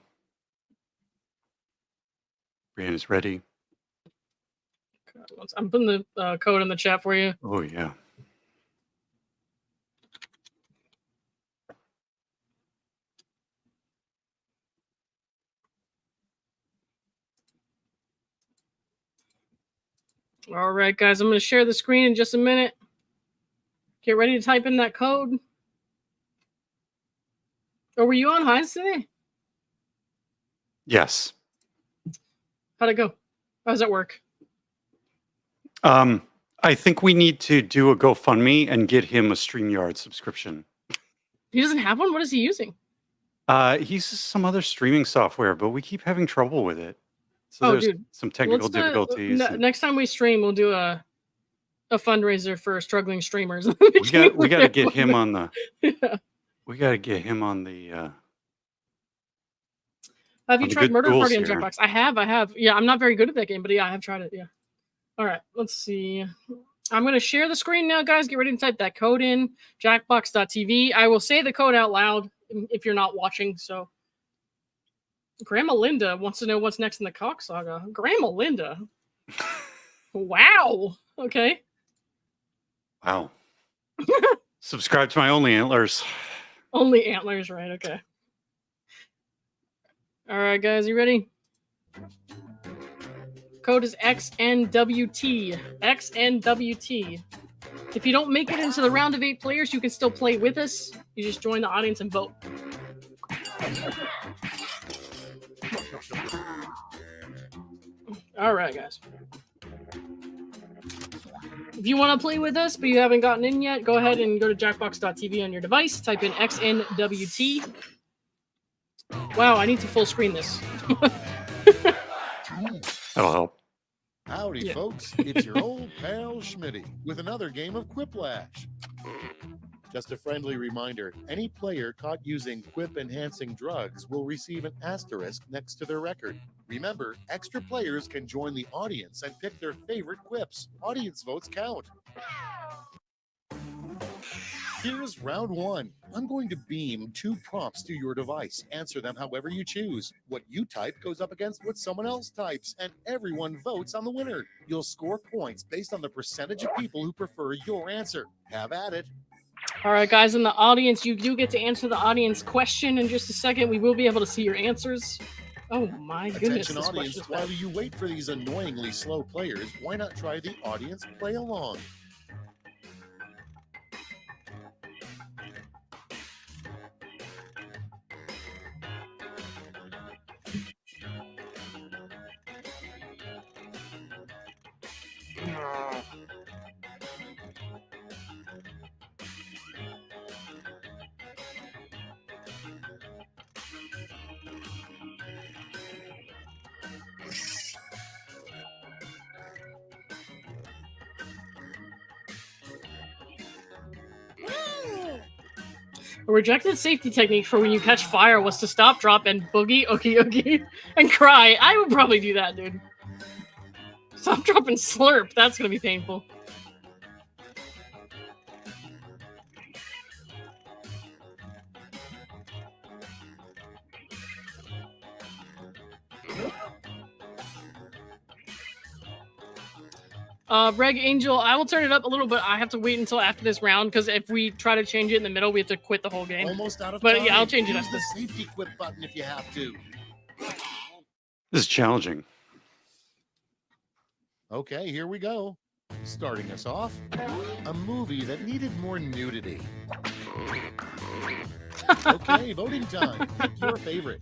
Brian is ready. I'm putting the code in the chat for you. Oh, yeah. All right, guys, I'm going to share the screen in just a minute. Get ready to type in that code. Or were you on highs today? Yes. How'd it go? How does that work? I think we need to do a GoFundMe and get him a StreamYard subscription. He doesn't have one? What is he using? He uses some other streaming software, but we keep having trouble with it. So there's dude. some technical difficulties. Next time we stream, we'll do a fundraiser for struggling streamers. we got to get him on the. Yeah. We got to get him on the. Have you the tried good Murder tools Party on here. Jackbox? I have. Yeah, I'm not very good at that game, but yeah, I have tried it. Yeah. All right, let's see. I'm going to share the screen now, guys. Get ready to type that code in, jackbox.tv. I will say the code out loud if you're not watching. So, Grandma Linda wants to know what's next in the Cock Saga. Grandma Linda. Wow. Okay. Wow. Subscribe to my Only Antlers. Only Antlers, right? Okay. All right, guys, you ready? Code is XNWT. XNWT. If you don't make it into the round of 8 players, you can still play with us. You just join the audience and vote. All right, guys. If you want to play with us, but you haven't gotten in yet, go ahead and go to jackbox.tv on your device. Type in XNWT. Wow, I need to full screen this. That'll help. Howdy, folks. It's your old pal Schmitty with another game of QUIPLASH. Just a friendly reminder, any player caught using quip-enhancing drugs will receive an asterisk next to their record. Remember, extra players can join the audience and pick their favorite quips. Audience votes count. Here's round 1. I'm going to beam 2 prompts to your device. Answer them however you choose. What you type goes up against what someone else types, and everyone votes on the winner. You'll score points based on the percentage of people who prefer your answer. Have at it. All right, guys, in the audience, you do get to answer the audience question in just a second. We will be able to see your answers. Oh, my goodness. Attention, audience, while you wait for these annoyingly slow players, why not try the audience play along? A rejected safety technique for when you catch fire was to stop, drop, and boogie, okay, and cry. I would probably do that, dude. Stop, drop, and slurp. That's going to be painful. Reg Angel, I will turn it up a little bit. I have to wait until after this round because if we try to change it in the middle, we have to quit the whole game. Almost out of But time. yeah, I'll change it Use after the this. safety quip button if you have to. This is challenging. Okay, here we go. Starting us off, a movie that needed more nudity. Okay, voting time. Pick your favorite.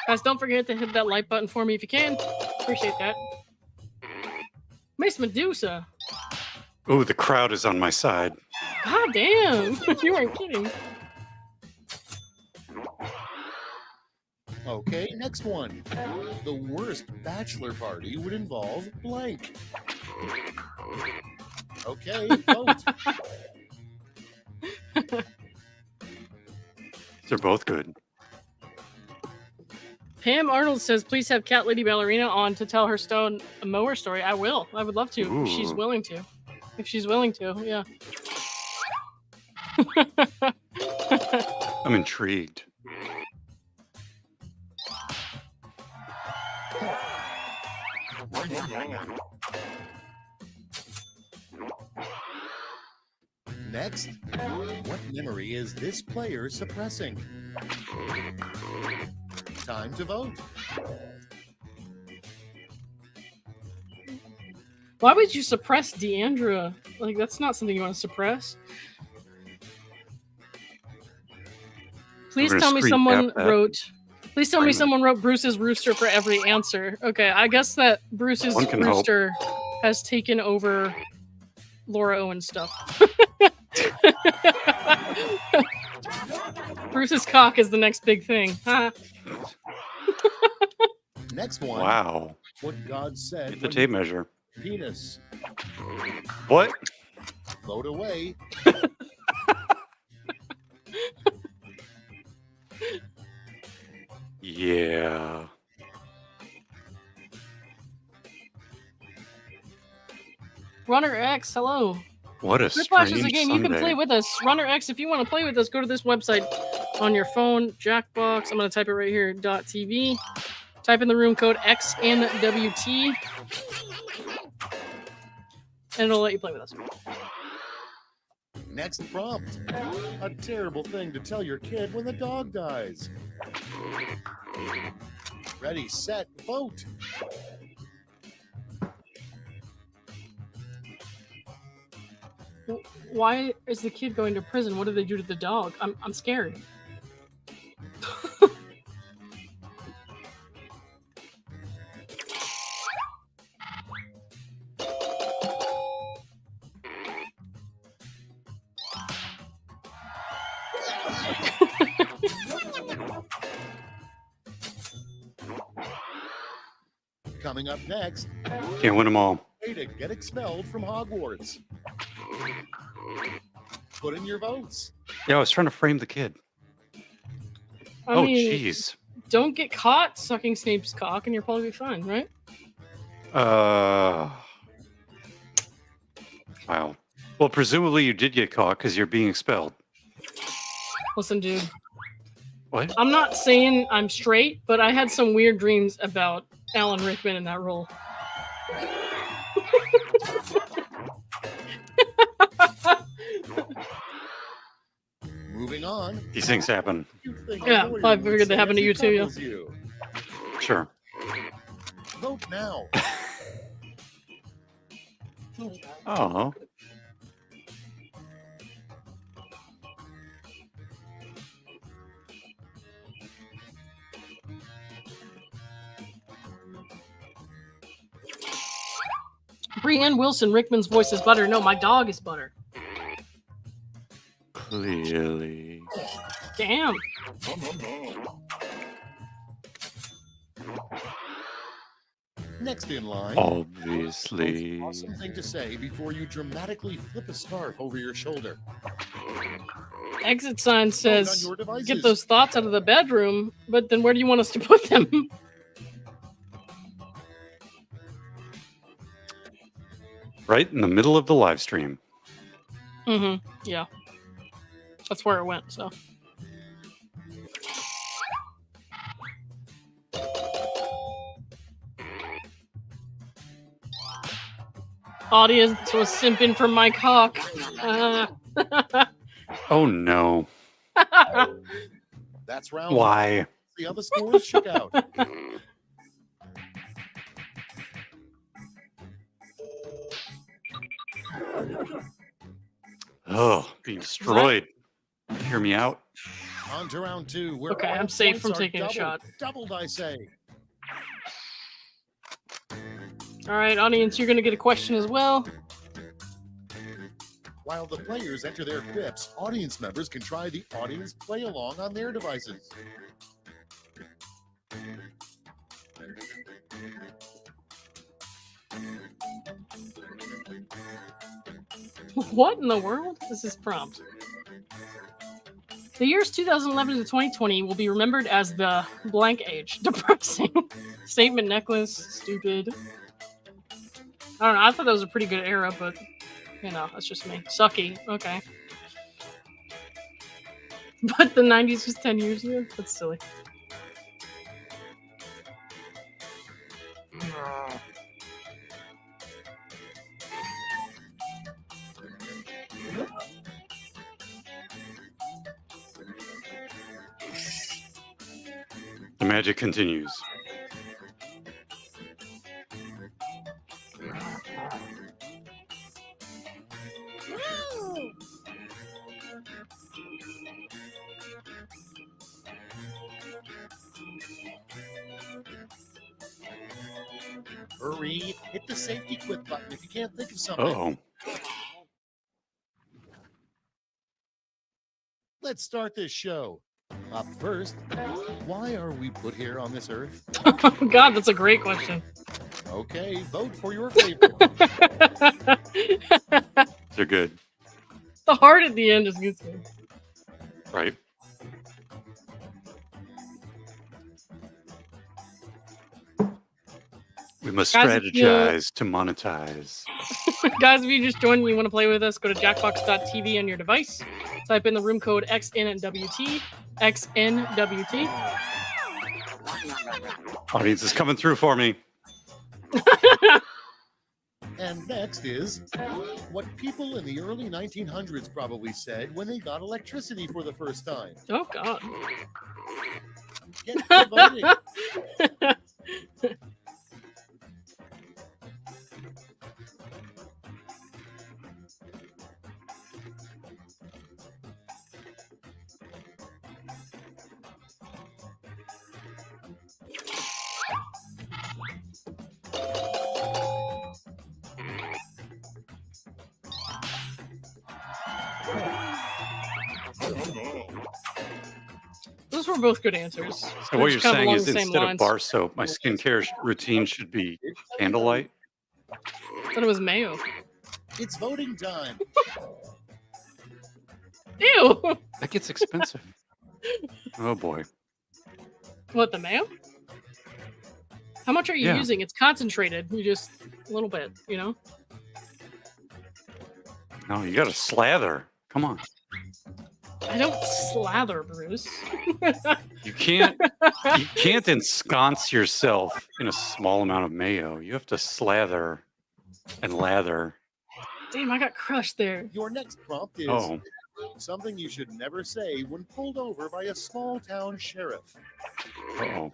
Guys, don't forget to hit that like button for me if you can. Appreciate that. Miss Medusa. Oh, the crowd is on my side. God damn. You weren't kidding. Okay, next one. The worst bachelor party would involve blank. Okay, vote. They're both good. Pam Arnold says, please have Cat Lady Ballerina on to tell her stone mower story. I will. I would love to. If she's Ooh. willing to. If she's willing to, yeah. I'm intrigued. Next, what memory is this player suppressing? Time to vote. Why would you suppress Deandra? Like, that's not something you want to suppress. Please gonna tell me screen someone cap that. wrote. Please tell me Frame it. someone wrote Bruce's rooster for every answer. Okay, I guess that Bruce's One can hope. rooster has taken over Laura Owen stuff. Bruce's cock is the next big thing. Huh? Next one. Wow. What God said. Get the when tape measure. Penis. What? Vote away. Yeah. Runner X, hello. What a QUIPLASH is a strange game you can Sunday. play with us. Runner X, if you want to play with us, go to this website on your phone, Jackbox. I'm going to type it right here, .tv. Type in the room code XNWT, and it'll let you play with us. Next prompt. A terrible thing to tell your kid when the dog dies. Ready, set, vote. Why is the kid going to prison? What did they do to the dog? I'm scared. Coming up next, Can't win them all. way to get expelled from Hogwarts. Put in your votes. Yeah, I was trying to frame the kid. I mean, Jeez. don't get caught sucking Snape's cock, and you'll probably be fine, right? Wow. Well, presumably you did get caught because you're being expelled. Listen, dude. What? I'm not saying I'm straight, but I had some weird dreams about Alan Rickman in that role. Moving on. These things happen. You think Yeah, a lawyer I would figured they say happened as to you he too, yeah. couples you. Sure. Vote now. Oh. Brienne Wilson, Rickman's voice is butter. No, my dog is butter. Clearly. Damn. Next in line. Obviously. Most awesome thing to say before you dramatically flip a scarf over your shoulder. Exit sign Vote on says, your devices. get those thoughts out of the bedroom, but then where do you want us to put them? Right in the middle of the live stream. Mm-hmm. Yeah. That's where it went, so. Audience was simping for Mike Hawk. Oh no. That's round one. Why? See how the scores shook out. Oh, being destroyed. Hear me out. On to round two. Where Okay, all I'm safe points from are taking a doubled. shot. Doubled, I say. All right, audience, you're going to get a question as well. While the players enter their quips, audience members can try the audience play along on their devices. What in the world is this prompt? The years 2011 to 2020 will be remembered as the blank age. Depressing. Statement necklace. Stupid. I don't know. I thought that was a pretty good era, but, you know, that's just me. Sucky. Okay. But the 90s was 10 years ago? That's silly. The magic continues. Hurry, hit the safety quit button if you can't think of something. Uh-oh. Let's start this show. Up first, why are we put here on this earth? God, that's a great question. Okay, vote for your favorite. They're good, The heart at the end is good. right? We must Guys, if you- strategize to monetize. Guys, if you just joined and you want to play with us, go to jackbox.tv on your device. Type in the room code XNWT. XNWT. Audience is coming through for me. And next is what people in the early 1900s probably said when they got electricity for the first time. Oh, God. Get to voting. Those were both good answers. So what you're Kind of saying along is the same instead of lines. bar soap, my skincare routine should be candlelight? I thought it was mayo. It's voting time. Ew! That gets expensive. Oh boy. What, the mayo? How much are you Yeah. using? It's concentrated. You just a little bit, you know? No, you got to slather. Come on. I don't slather, Bruce. You can't ensconce yourself in a small amount of mayo. You have to slather and lather. Damn, I got crushed there. Your next prompt is Oh, something you should never say when pulled over by a small town sheriff. uh-oh.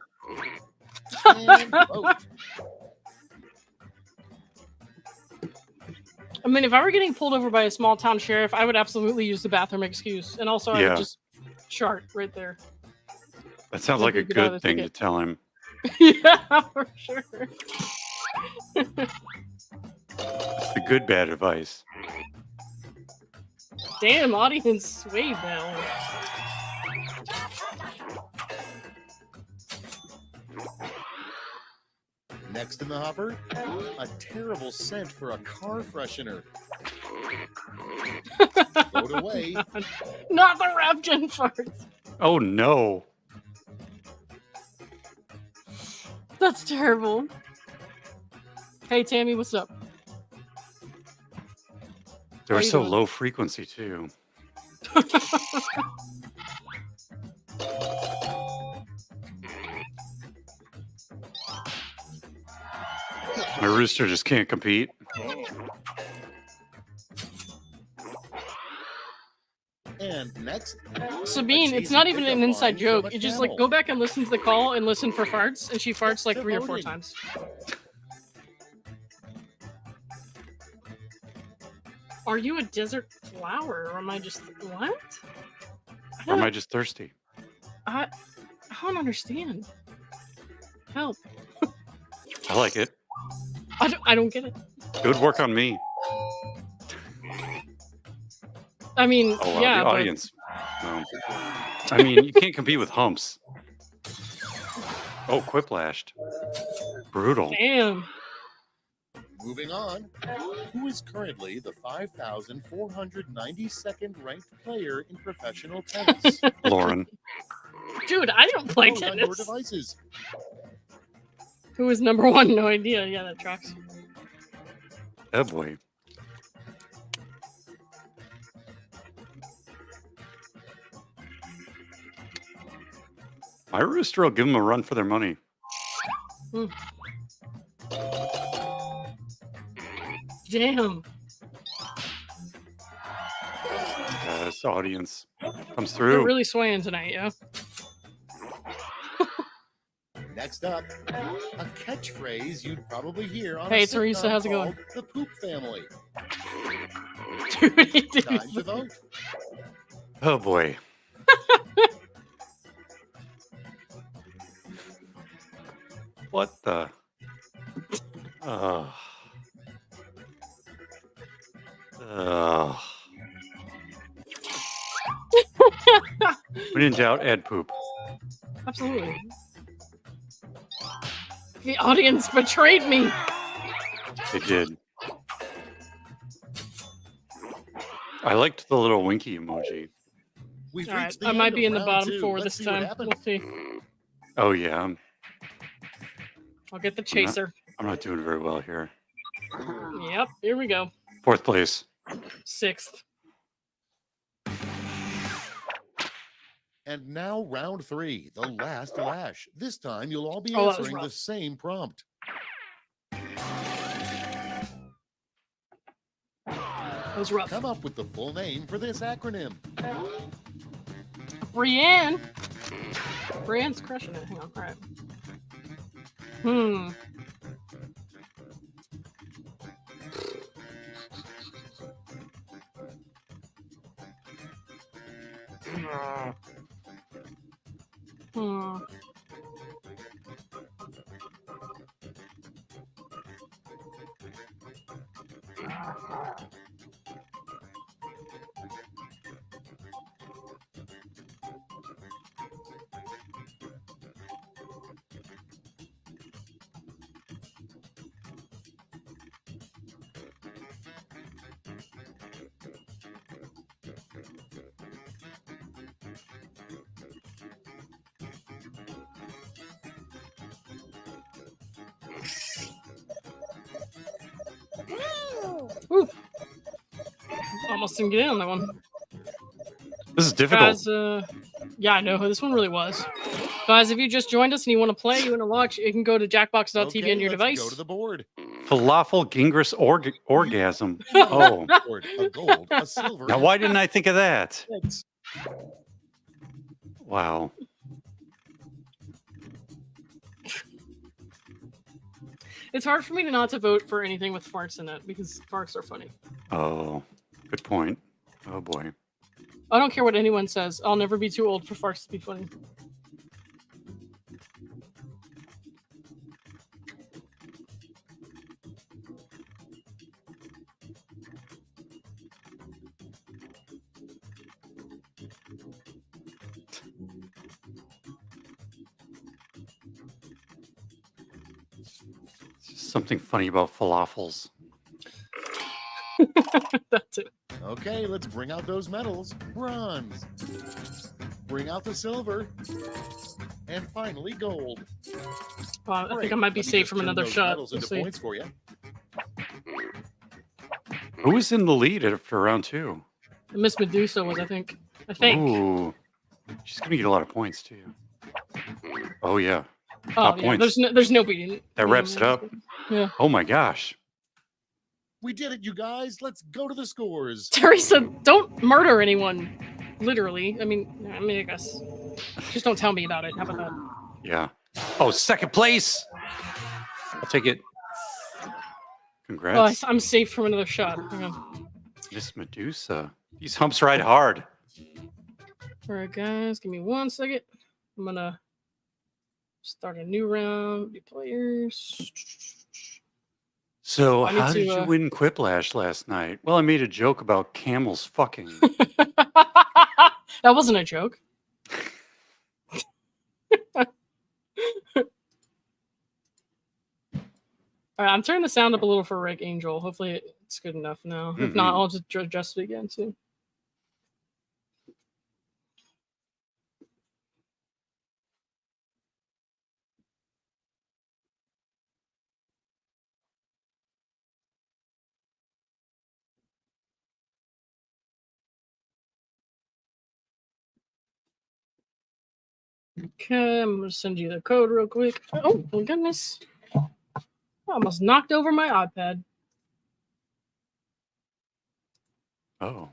And vote. I mean, if I were getting pulled over by a small town sheriff, I would absolutely use the bathroom excuse. And also, I Yeah. would just chart right there. That sounds like a Get out of good the thing to ticket. tell him. Yeah, for sure. It's the good bad advice. Damn, audience sway bell. Next in the hopper, a terrible scent for a car freshener. Vote away. Not the Rapgen farts. Oh no. That's terrible. Hey, Tammy, what's up? They How were you so doing? low frequency too. My rooster just can't compete. And next, Sabine, it's cheesy not even pickup an inside line joke. from a You just like camel. go back and listen to the call and listen for farts, and she farts like to 3 or 4 voting. times. Are you a desert flower, or am I just what? Or am I just thirsty? I don't understand. Help! I like it. I don't get it. It would work on me. I mean, Oh, wow. yeah, The but audience. No. I mean, you can't compete with humps. Oh, quiplashed. Brutal. damn. moving on, who is currently the 5,492nd ranked player in professional tennis? Lauren. Dude, I don't play Vote on your tennis. devices. Who is number one? No idea. Yeah, that tracks. Oh boy. My rooster will give them a run for their money. Damn. This audience comes They're through. really swaying tonight, yeah. Next up, a catchphrase you'd probably hear on Hey, a Teresa, sitcom how's it going? called The Poop Family. Dude, he did- Time to vote. Oh boy. What the? Oh. Oh. When in doubt, add poop. Absolutely. The audience betrayed me. They did. I liked the little winky emoji. We've All right, reached the I end might be of in the round bottom 2. 4 Let's this see what time. happened. We'll see. Oh yeah, I'll get the chaser. I'm not doing very well here. Yep, here we go. 4th place. 6th. And now round 3, the last lash. This time you'll all be Oh, that was answering the rough. same prompt. That was rough. Come up with the full name for this acronym. Brienne. Brienne's crushing it. Hang on. All right. Hmm. Ooh. Almost didn't get in on that one. This is difficult. Guys, yeah, I know. This one really was. Guys, if you just joined us and you want to play, you want to watch, you can go to jackbox.tv Okay, on your let's device. go to the board. Falafel Gingrich orgasm. Oh. A gold, a silver. Now, and why didn't I think of that? six. Wow. It's hard for me to not to vote for anything with farts in it because farts are funny. Oh, good point. Oh boy. I don't care what anyone says. I'll never be too old for farts to be funny. Something funny about falafels. That's it. Okay, let's bring out those medals. Bronze. Bring out the silver. And finally, gold. I Great. think I might be Let me safe just from turn another those shot. medals We'll into see. points for you. Who was in the lead after round 2? Miss Medusa was, I think. Ooh. She's going to get a lot of points, too. Oh, yeah. Oh, Top yeah. points. There's no beating. That wraps it up. Yeah. Oh, my gosh. We did it, you guys. Let's go to the scores. Teresa, don't murder anyone. Literally. I mean, I guess. Just don't tell me about it. How about that? Yeah. Oh, 2nd place. I'll take it. Oh, Congrats. I'm safe from another shot. Hang on. Miss Medusa. These humps ride hard. All right, guys. Give me 1 second. I'm going to start a new round. New players. So, I need how did to, you win Quiplash last night? Well, I made a joke about camels fucking. That wasn't a joke. All right, I'm turning the sound up a little for Rick Angel. Hopefully it's good enough now. If not, I'll just adjust it again too. Okay, I'm gonna send you the code real quick. Oh my goodness. I almost knocked over my iPad. Oh.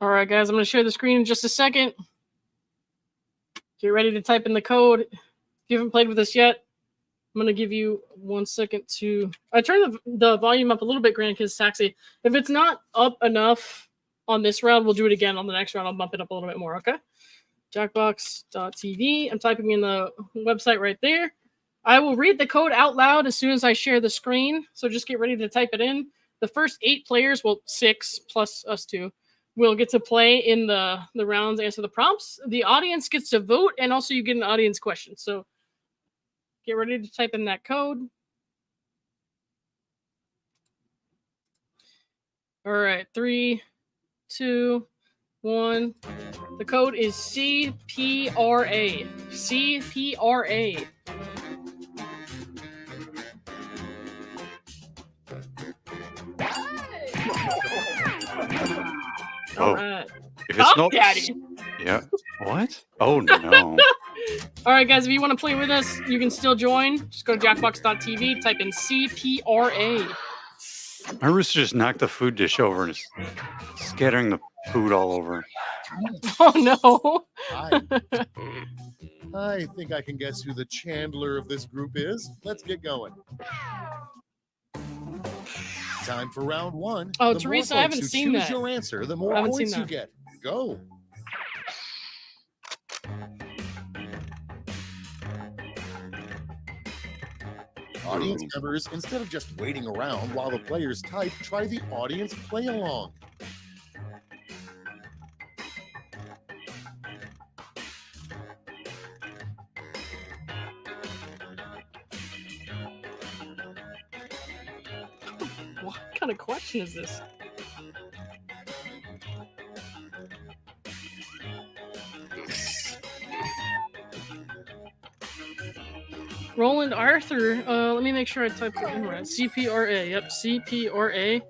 All right, guys, I'm going to share the screen in just a second. Get ready to type in the code. If you haven't played with us yet, I'm going to give you 1 second to... I turned the volume up a little bit, Grant, because it's taxi. If it's not up enough on this round, we'll do it again on the next round. I'll bump it up a little bit more, okay? Jackbox.tv. I'm typing in the website right there. I will read the code out loud as soon as I share the screen, so just get ready to type it in. The first 8 players, well, 6 plus us 2, will get to play in the rounds, answer the prompts. The audience gets to vote, and also you get an audience question. So get ready to type in that code. All right, 3, 2, 1. The code is CPRA. CPRA. All right. If it's not, Daddy. yeah. What? Oh no. All right, guys. If you want to play with us, you can still join. Just go to jackbox.tv. Type in CPRA. My rooster just knocked the food dish over and is scattering the food all over. Oh no. I think I can guess who the Chandler of this group is. Let's get going. Time for round 1. Oh, The Teresa, more I haven't folks who seen choose that. your answer, the more I haven't seen points you that. get. Go. Audience members, instead of just waiting around while the players type, try the audience play along. What kind of question is this? Roland Arthur. Let me make sure I typed it in right. CPRA. Yep, CPRA.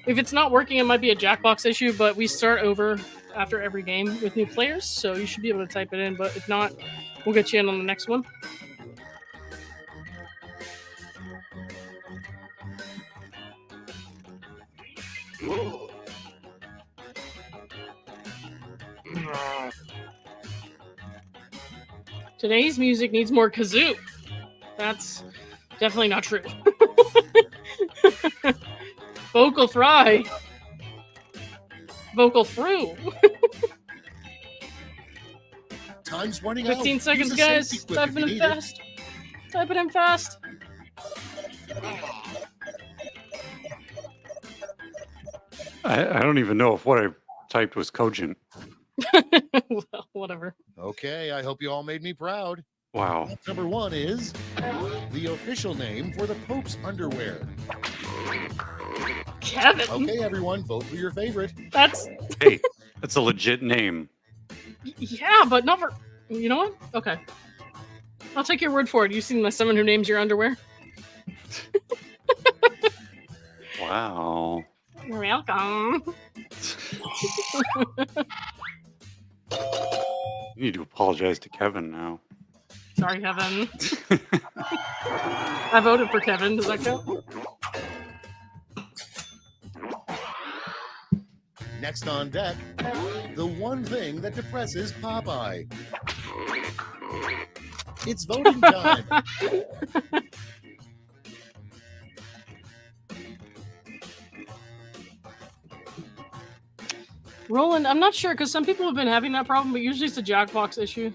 If it's not working, it might be a Jackbox issue, but we start over after every game with new players, so you should be able to type it in. But if not, we'll get you in on the next one. Today's music needs more kazoo. That's definitely not true. Vocal fry. Vocal through. Time's running out. 15 seconds, Use a guys. safety quip Type if it you in need it. fast. Type it in fast. I don't even know if what I typed was cogent. Well, whatever. Okay, I hope you all made me proud. Wow. Number 1 is the official name for the Pope's underwear. Kevin. Okay, everyone, vote for your favorite. That's Hey, that's a legit name. yeah, but not for. You know what? Okay. I'll take your word for it. You seen my someone who names your underwear? Wow. You're welcome. You need to apologize to Kevin now. Sorry, Kevin. I voted for Kevin. Does that count? Next on deck, the one thing that depresses Popeye. It's voting time. Roland, I'm not sure because some people have been having that problem, but usually it's a Jackbox issue.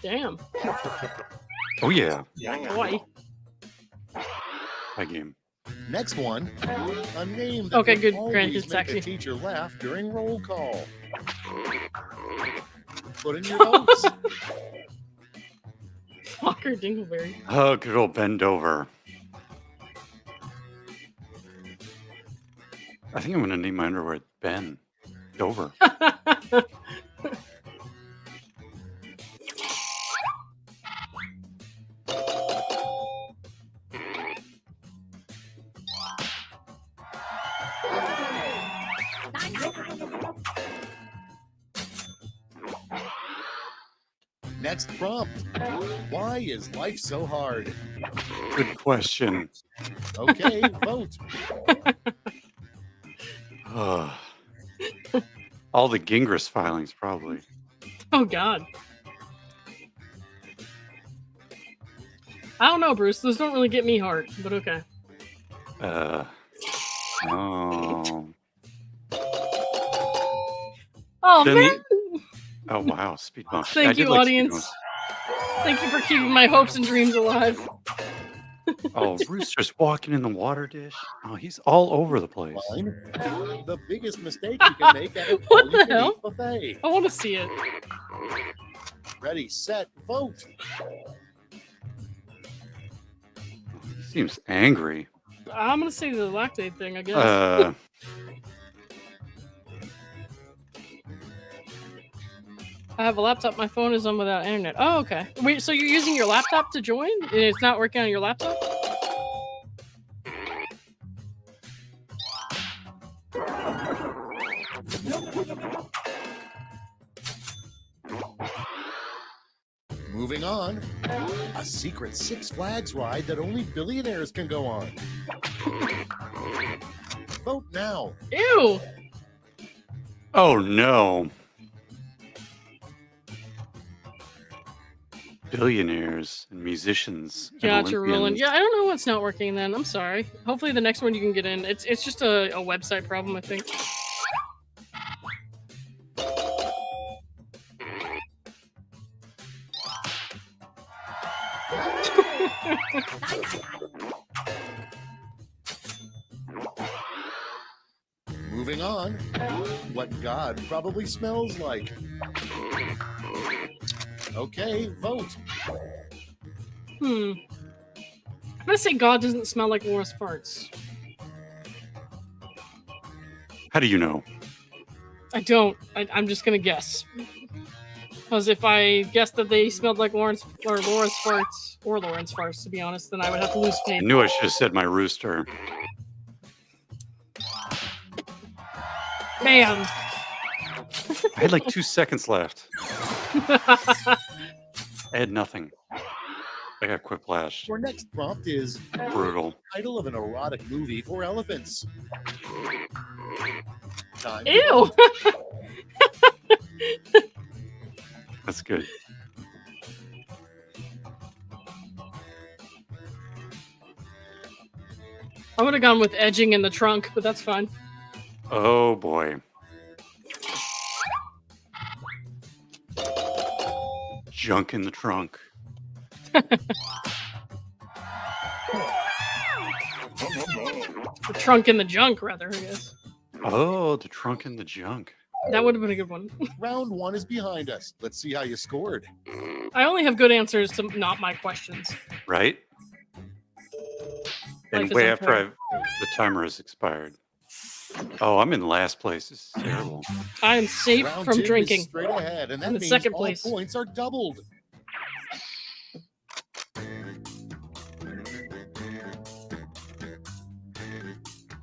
Damn. Oh yeah. Boy. High game. Next one, a name that Okay, will good. always Grant, his make taxi. a teacher laugh during roll call. Put in your votes. Walker Dingleberry. Oh, good old bend over. I think I'm gonna name my underwear Ben Dover. Next next prompt. Why is life so hard? Good question. Okay, vote. All the Gingrich filings, probably. Oh God. I don't know, Bruce. Those don't really get me hard, but okay. Oh. Oh Then man! Oh wow, speed bump. I Thank did you, like speed audience. bumps. Thank you for keeping my hopes and dreams alive. Oh, Rooster's walking in the water dish. Oh, he's all over the place. Fine. The biggest mistake you can make at a What the all-you-can-eat hell? buffet. I want to see it. Ready, set, vote. He seems angry. I'm gonna say the lactate thing, I guess. I have a laptop. My phone is on without internet. Oh, okay. Wait, so you're using your laptop to join? And it's not working on your laptop? Moving on. A secret Six Flags ride that only billionaires can go on. Vote now. Ew! Oh no. Billionaires and musicians. And Gotcha, Roland. Olympians. Yeah, I don't know what's not working then. I'm sorry. Hopefully the next one you can get in. It's just a website problem, I think. Moving on. What God probably smells like. Okay, vote. I'm gonna say God doesn't smell like Laura's farts. How do you know? I don't. I'm just gonna guess. Because if I guessed that they smelled like Laura's farts, to be honest, then I would have to lose I faith. knew I should have said my rooster. Bam! I had like 2 seconds left. I had nothing. I got Quiplash. Our next prompt is Brutal. title of an erotic movie for elephants. Time to Ew! That's good. I would have gone with edging in the trunk, but that's fine. Oh boy. Junk in the trunk. The trunk in the junk, rather, I guess. Oh, the trunk and the junk. That would have been a good one. Round one is behind us. Let's see how you scored. I only have good answers to not my questions. Right? And Life is way after unfair. the timer has expired. Oh, I'm in last place. This is terrible. I am safe Round from two is drinking. straight ahead, and that I'm in means second all place. points are doubled.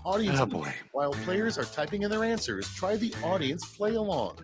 Audience, Oh boy. while players are typing in their answers, try the audience play along.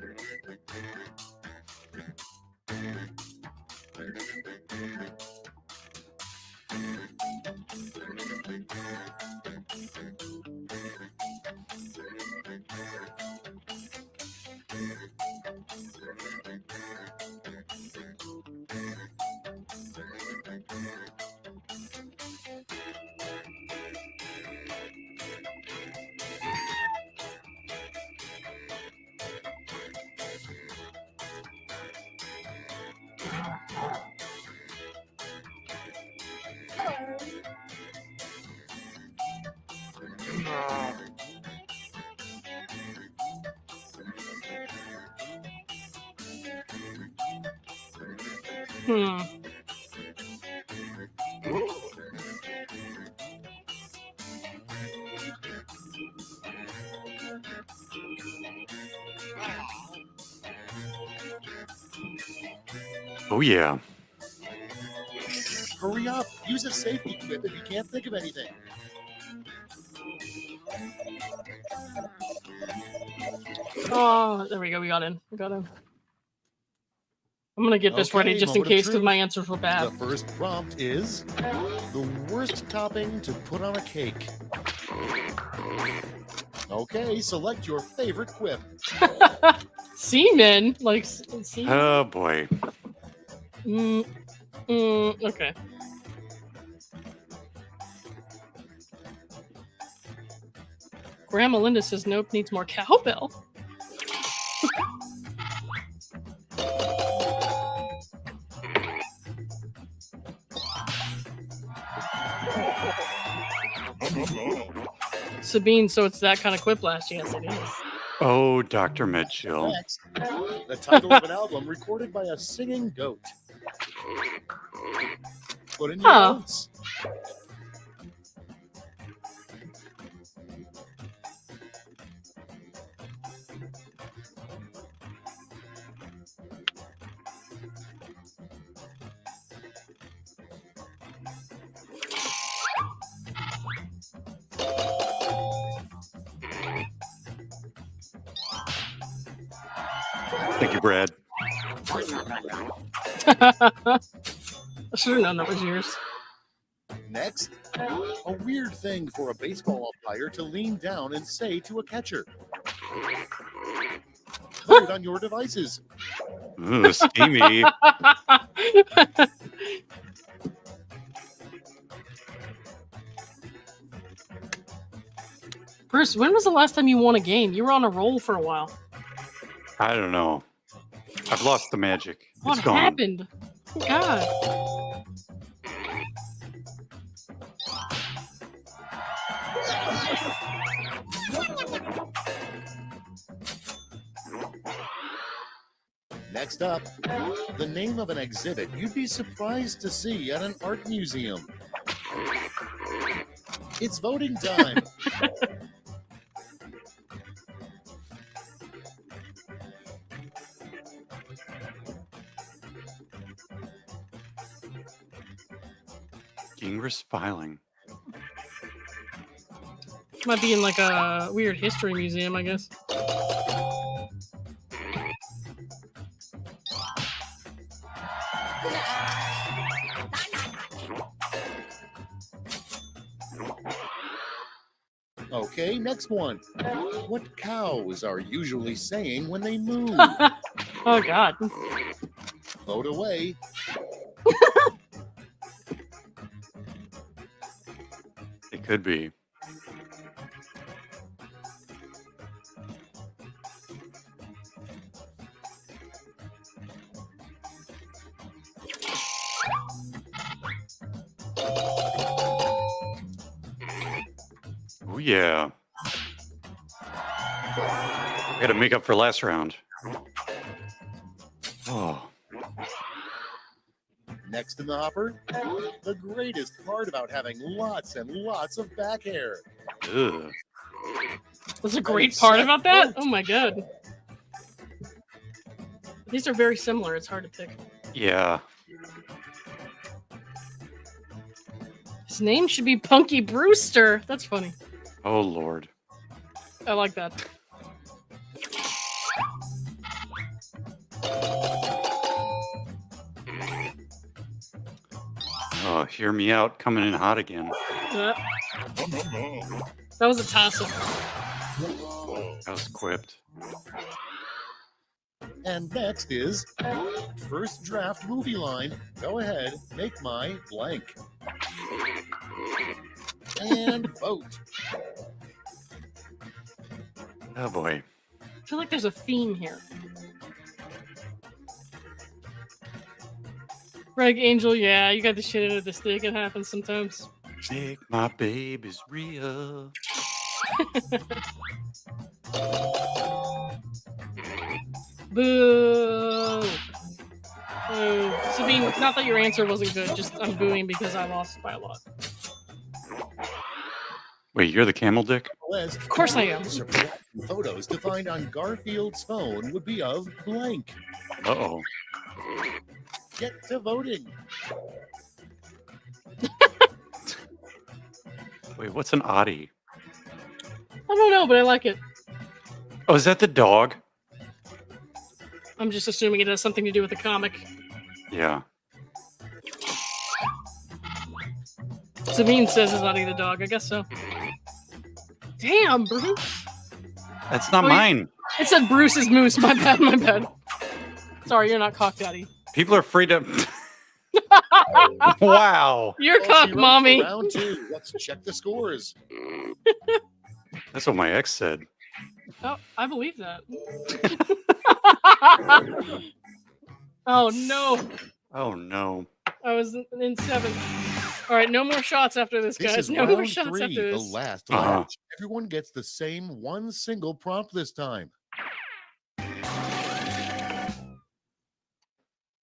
Hmm. Oh yeah. Hurry up. Use a safety quip if you can't think of anything. Oh, there we go. We got in. We got in. I'm gonna get this ready Okay, just in moment of case because truth. my answers were bad. The first prompt is the worst topping to put on a cake. Okay, select your favorite quip. Semen, like semen. Oh boy. Okay. Grandma Linda says nope, needs more cowbell. Sabine, so it's that kind of quiplash. Yes, it is. Oh, Dr. Medchill. Next, the title of an album recorded by a singing goat. Put in your Huh. notes. Thank you, Brad. I should have known that was yours. Next, a weird thing for a baseball umpire to lean down and say to a catcher. Put it on your devices. Ooh, steamy. Bruce, when was the last time you won a game? You were on a roll for a while. I don't know. I've lost the magic. What It's gone. happened? Oh, God. Next up, the name of an exhibit you'd be surprised to see at an art museum. It's voting time. Gingrich filing. Might be in like a weird history museum, I guess. Okay, next one. What cows are usually saying when they move? Oh, God. Vote away. It could be. Oh, yeah. I gotta make up for last round. Oh. Next in the hopper, the greatest part about having lots and lots of back hair. Ugh. What's a great part about that? Oh, my God. These are very similar. It's hard to pick. Yeah. His name should be Punky Brewster. That's funny. Oh, Lord. I like that. Oh, hear me out. Coming in hot again. That was a toss-up. That was quipped. And next is first draft movie line. Go ahead, make my blank. And vote. Oh, boy. I feel like there's a theme here. Greg Angel, yeah, you got the shit into the stick. It happens sometimes. Take my baby's real. Boo! Boo. Sabine, not that your answer wasn't good, just I'm booing because I lost by a lot. Wait, you're the camel dick? Of course I am. Photos to find on Garfield's phone would be of blank. Uh-oh. Get to voting. Wait, what's an oddie? I don't know, but I like it. Oh, is that the dog? I'm just assuming it has something to do with the comic. Yeah. Sabine says it's not eating the dog. I guess so. Damn, Bruce. That's not Oh, mine. It said Bruce's moose. My bad, my bad. Sorry, you're not cock daddy. People are free to. Wow. You're All cock she wrote for mommy. Round 2. Let's check the scores. That's what my ex said. Oh, I believe that. Oh no. Oh no. I was in 7th. All right, no more shots after this, This guys. is No more round shots 3, after the this. last Uh-huh. match. Everyone gets the same one single prompt this time.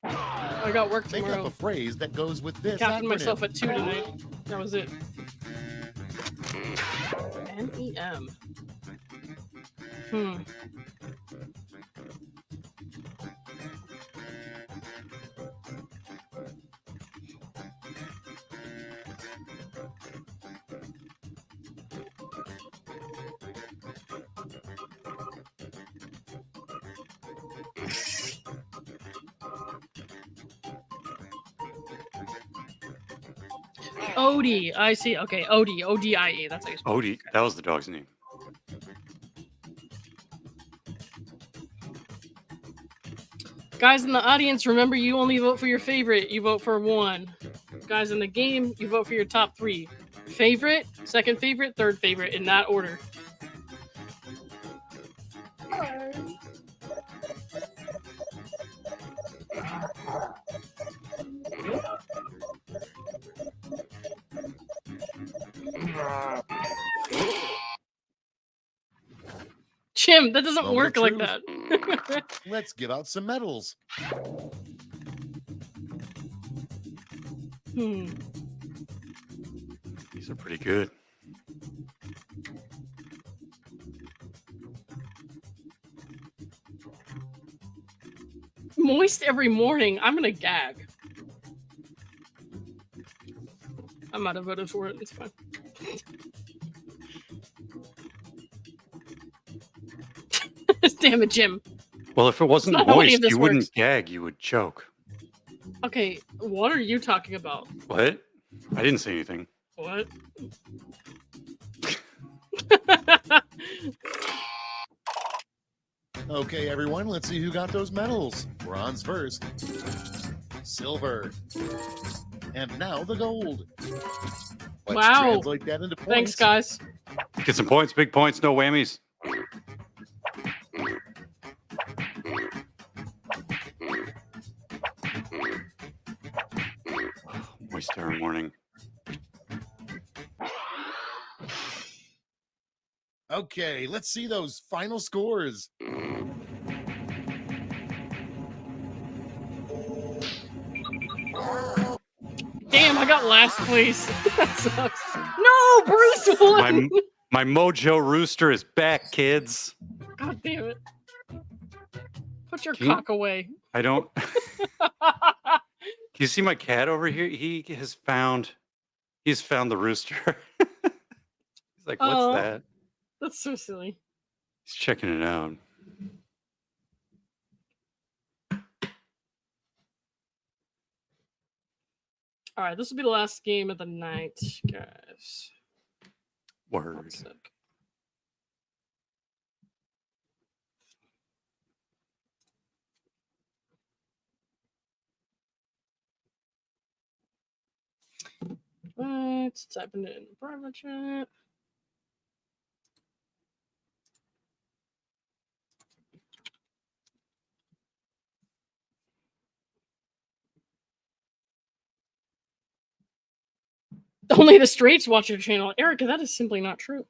I got work Make up tomorrow. a phrase that goes with this Capping acronym. myself at 2 tonight. That was it. NEM. Odie. I see. Okay, Odie. ODIE. That's how you spell it. Odie. That was the dog's name. Guys in the audience, remember you only vote for your favorite. You vote for 1. Guys in the game, you vote for your top 3. Favorite, second favorite, third favorite, in that order. Jim, that doesn't Moment work of like truth. that. Let's give out some medals. These are pretty good. Moist every morning. I'm gonna gag. I might have voted for it. It's fine. Damn it, Jim. Well, if it wasn't not how any of moist, this you wouldn't works. gag. You would choke. Okay, what are you talking about? What? I didn't say anything. What? Okay, everyone, let's see who got those medals. Bronze first, silver, and now the gold. Let's Wow. translate that into points. Thanks, guys. Get some points, big points, no whammies. Moist every morning. Okay, let's see those final scores. Damn, I got last place. That sucks. No, Bruce won. My mojo rooster is back, kids. God damn it. Put your Can you- cock away. I don't. Can you see my cat over here? He's found the rooster. He's like, what's Oh. that? That's so silly. He's checking it out. All right, this will be the last game of the night, guys. One Word. sec. Let's type it in private chat. Only the straights watch your channel. Erica, that is simply not true.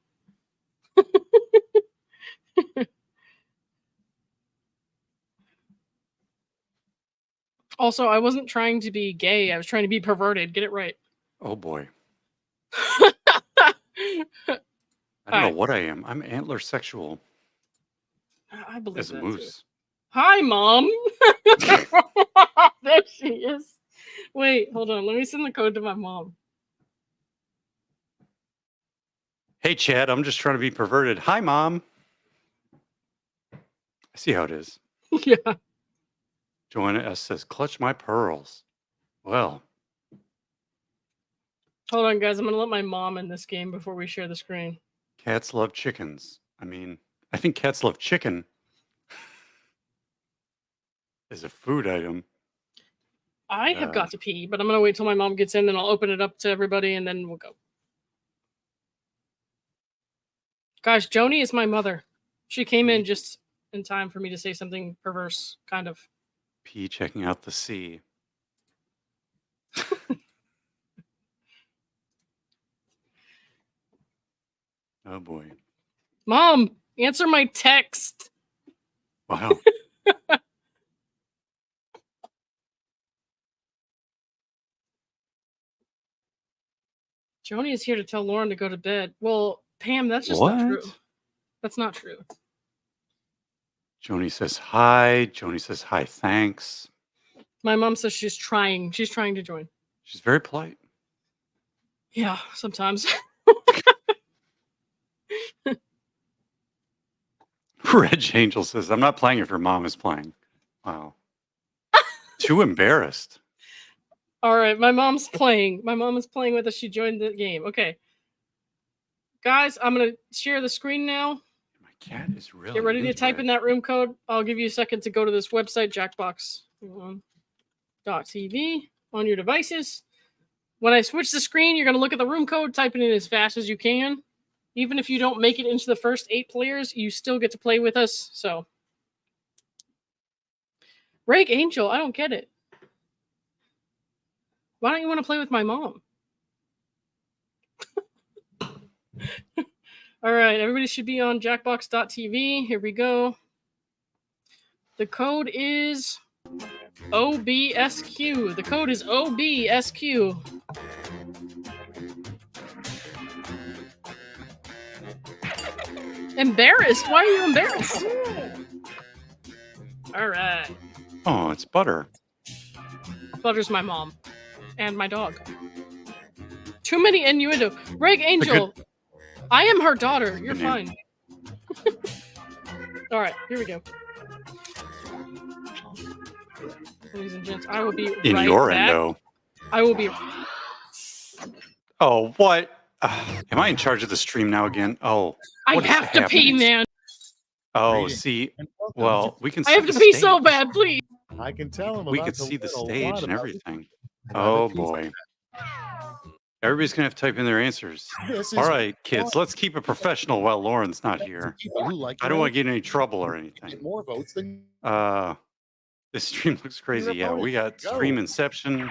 Also, I wasn't trying to be gay. I was trying to be perverted. Get it right. Oh boy. All I don't know right. what I am. I'm antler sexual I believe as a that too. moose. Hi, Mom. There she is. Wait, hold on. Let me send the code to my mom. Hey, Chad, I'm just trying to be perverted. Hi, Mom. I see how it is. Yeah. Joanna S says, clutch my pearls. Well, Hold on, guys. I'm gonna let my mom in this game before we share the screen. cats love chickens. I mean, I think cats love chicken as a food item. I have got to pee, but I'm gonna wait till my mom gets in, then I'll open it up to everybody, and then we'll go. Guys, Joni is my mother. She came in just in time for me to say something perverse, kind of. P checking out the sea. Oh boy. Mom, answer my text. Wow. Joni is here to tell Lauren to go to bed. Well, Pam, that's just not true. That's not true. Joni says hi. Joni says hi, thanks. My mom says she's trying. She's trying to join. She's very polite. Yeah, sometimes. Reg Angel says, I'm not playing if your mom is playing. Wow. Too embarrassed. All right, my mom's playing. My mom is playing with us. She joined the game. Okay. Guys, I'm going to share the screen now. My cat is really Get ready to type in that room code. I'll give you a second to go to this website, jackbox.tv, on your devices. When I switch the screen, you're going to look at the room code, type it in as fast as you can. Even if you don't make it into the first 8 players, you still get to play with us. So, Rake Angel, I don't get it. Why don't you want to play with my mom? All right, everybody should be on jackbox.tv. Here we go. The code is OBSQ. The code is OBSQ. Embarrassed? Why are you embarrassed? All right. Oh, it's Butter. Butter's my mom. And my dog. Too many innuendo. Reg Angel, I am her daughter. You're fine. All right, here we go. Ladies and gents, I will be in right your back. endo. I will be. Oh, what? Am I in charge of the stream now again? Oh, I have to pee, man. Oh, see, well, we can. I have to pee so bad, please. I can tell him. We could see the stage and everything. Oh boy. Everybody's gonna have to type in their answers. All right, kids, let's keep it professional while Lauren's not here. I don't want to get in any trouble or anything. More votes than this stream looks crazy. Yeah, we got Stream Inception.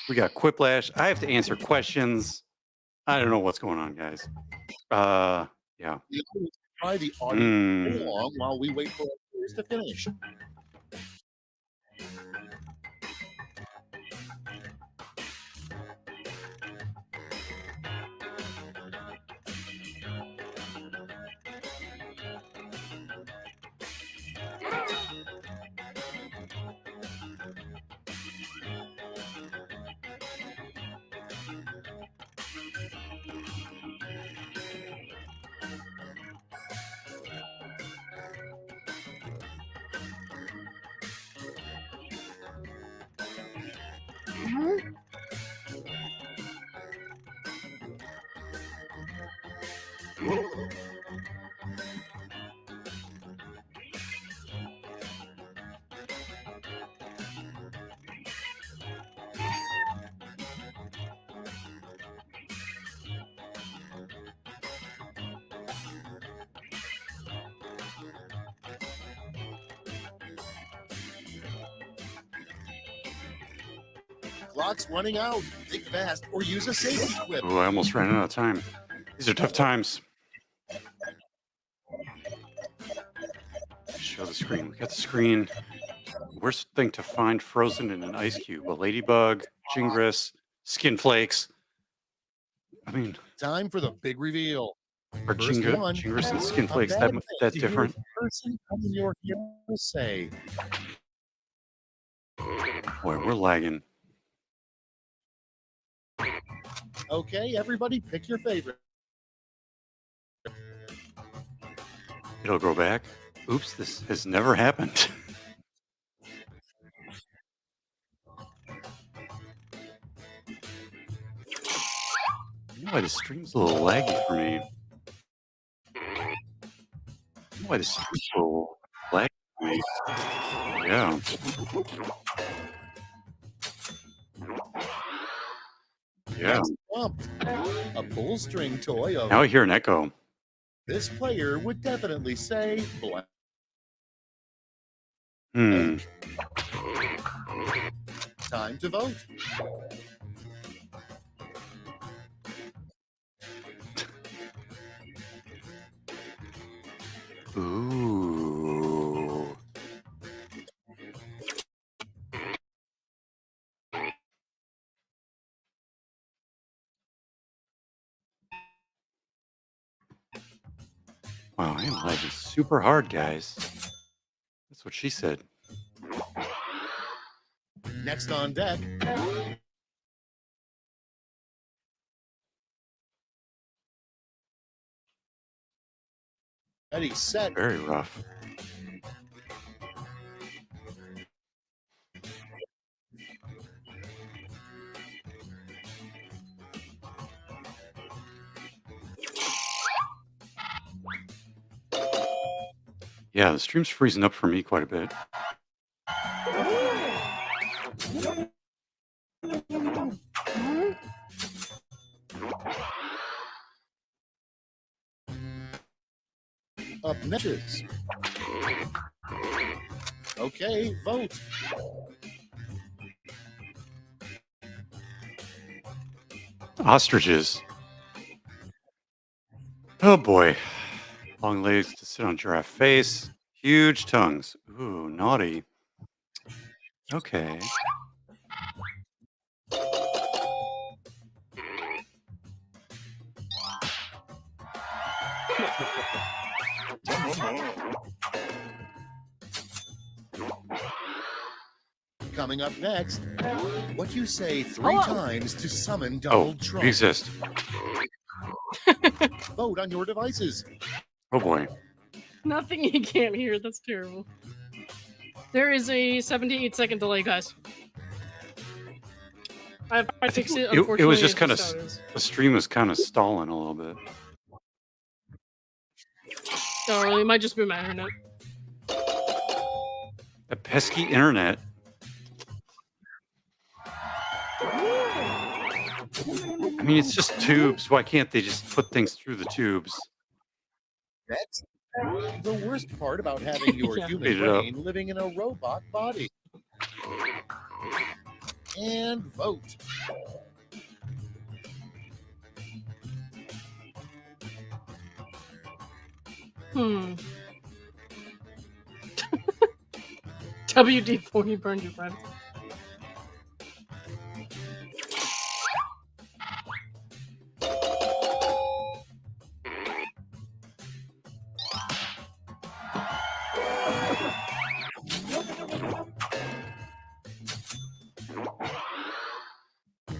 We got Quiplash. I have to answer questions. I don't know what's going on, guys. Yeah. Try the audio along while we wait for our players to finish. Clock's running out. Think fast or use a safety quip. Oh, I almost ran out of time. These are tough times. Show the screen. We got the screen. Worst thing to find frozen in an ice cube: a ladybug, gingress, skin flakes. I mean, time for the big reveal. Or gingress and skin flakes. That's different. Person in your say. Boy, we're lagging. Okay, everybody, pick your favorite. It'll grow back. Oops, this has never happened. why the stream's a little laggy for me. I don't know why the stream's a little laggy for me. Yeah. Yeah. Next prompt. A pull string toy of Now I hear an echo. this player would definitely say blank. Hmm. Time to vote. Ooh. Wow, I am lagging super hard, guys. That's what she said. Next on deck. Ready, set. Very rough. Yeah, the stream's freezing up for me quite a bit. Up next. Okay, vote. Ostriches. Oh boy. Long legs to sit on giraffe face. Huge tongues. Ooh, naughty. Okay. Coming up next, what you say 3 Hello. times to summon Oh, Donald Trump. we exist. Vote on your devices. Oh boy. Nothing you can't hear. That's terrible. There is a 78-second delay, guys. I fixed it. it Unfortunately, was just it's kind of how it is. the stream was kind of stalling a little bit. Oh, really? It might just be my internet. A pesky internet. I mean, it's just tubes. Why can't they just put things through the tubes? That's the worst part about having your Yeah. human Speed it up. brain living in a robot body. And vote. WD-40 burned your friend.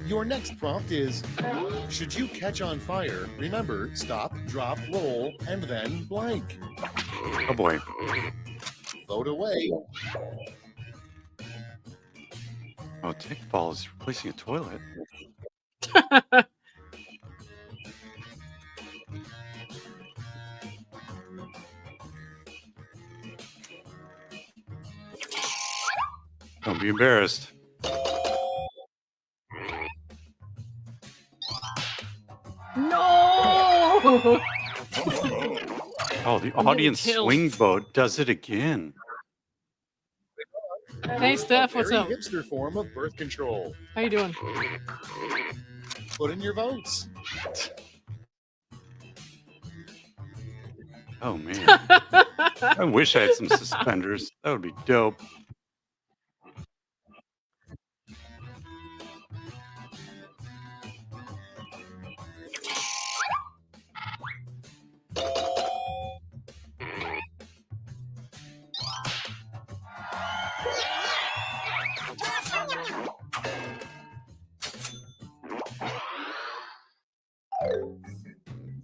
Your next prompt is, should you catch on fire, remember, stop, drop, roll, and then blank. Oh boy. Vote away. Oh, Tickfall is replacing a toilet. Don't be embarrassed. No! Oh, the getting audience killed. swing vote does it again. Hey, Steph, A what's very up? hipster form of birth control. How you doing? Put in your votes. Oh man. I wish I had some suspenders. That would be dope.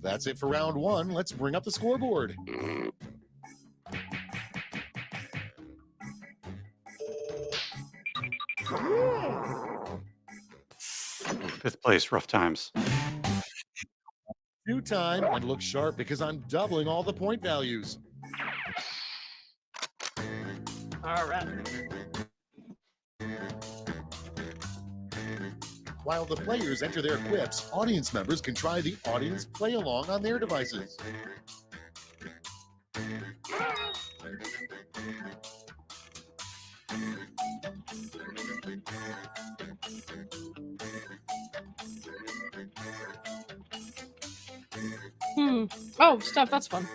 That's it for round 1. Let's bring up the scoreboard. Fifth place, rough times. time and look sharp because I'm doubling all the point values. All right. While the players enter their quips, audience members can try the audience play along on their devices. Oh, Steph, that's fun.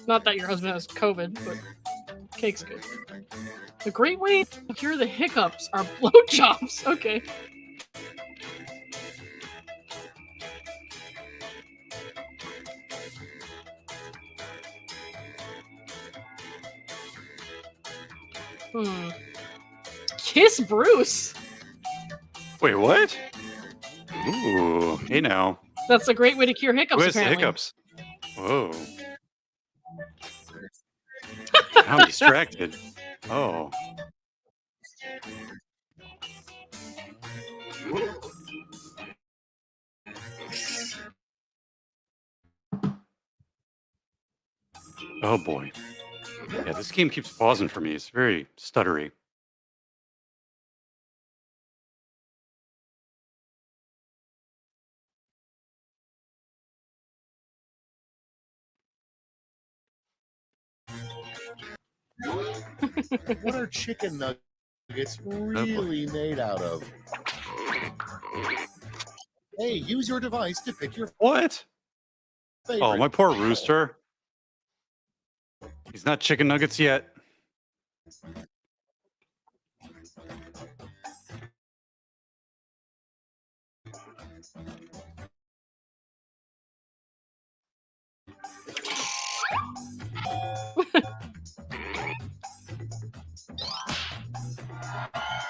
Not that your husband has COVID, but cake's good. A great way to cure the hiccups are blowjobs. Okay. Kiss Bruce. Wait, what? Ooh, hey now. That's a great way to cure hiccups. Who has the apparently. hiccups? Whoa. I'm distracted. Oh. Oh boy. Yeah, this game keeps pausing for me. It's very stuttery. What are chicken nuggets really made out of? Hey, use your device to pick your What? favorite. Oh, my poor rooster. He's not chicken nuggets yet.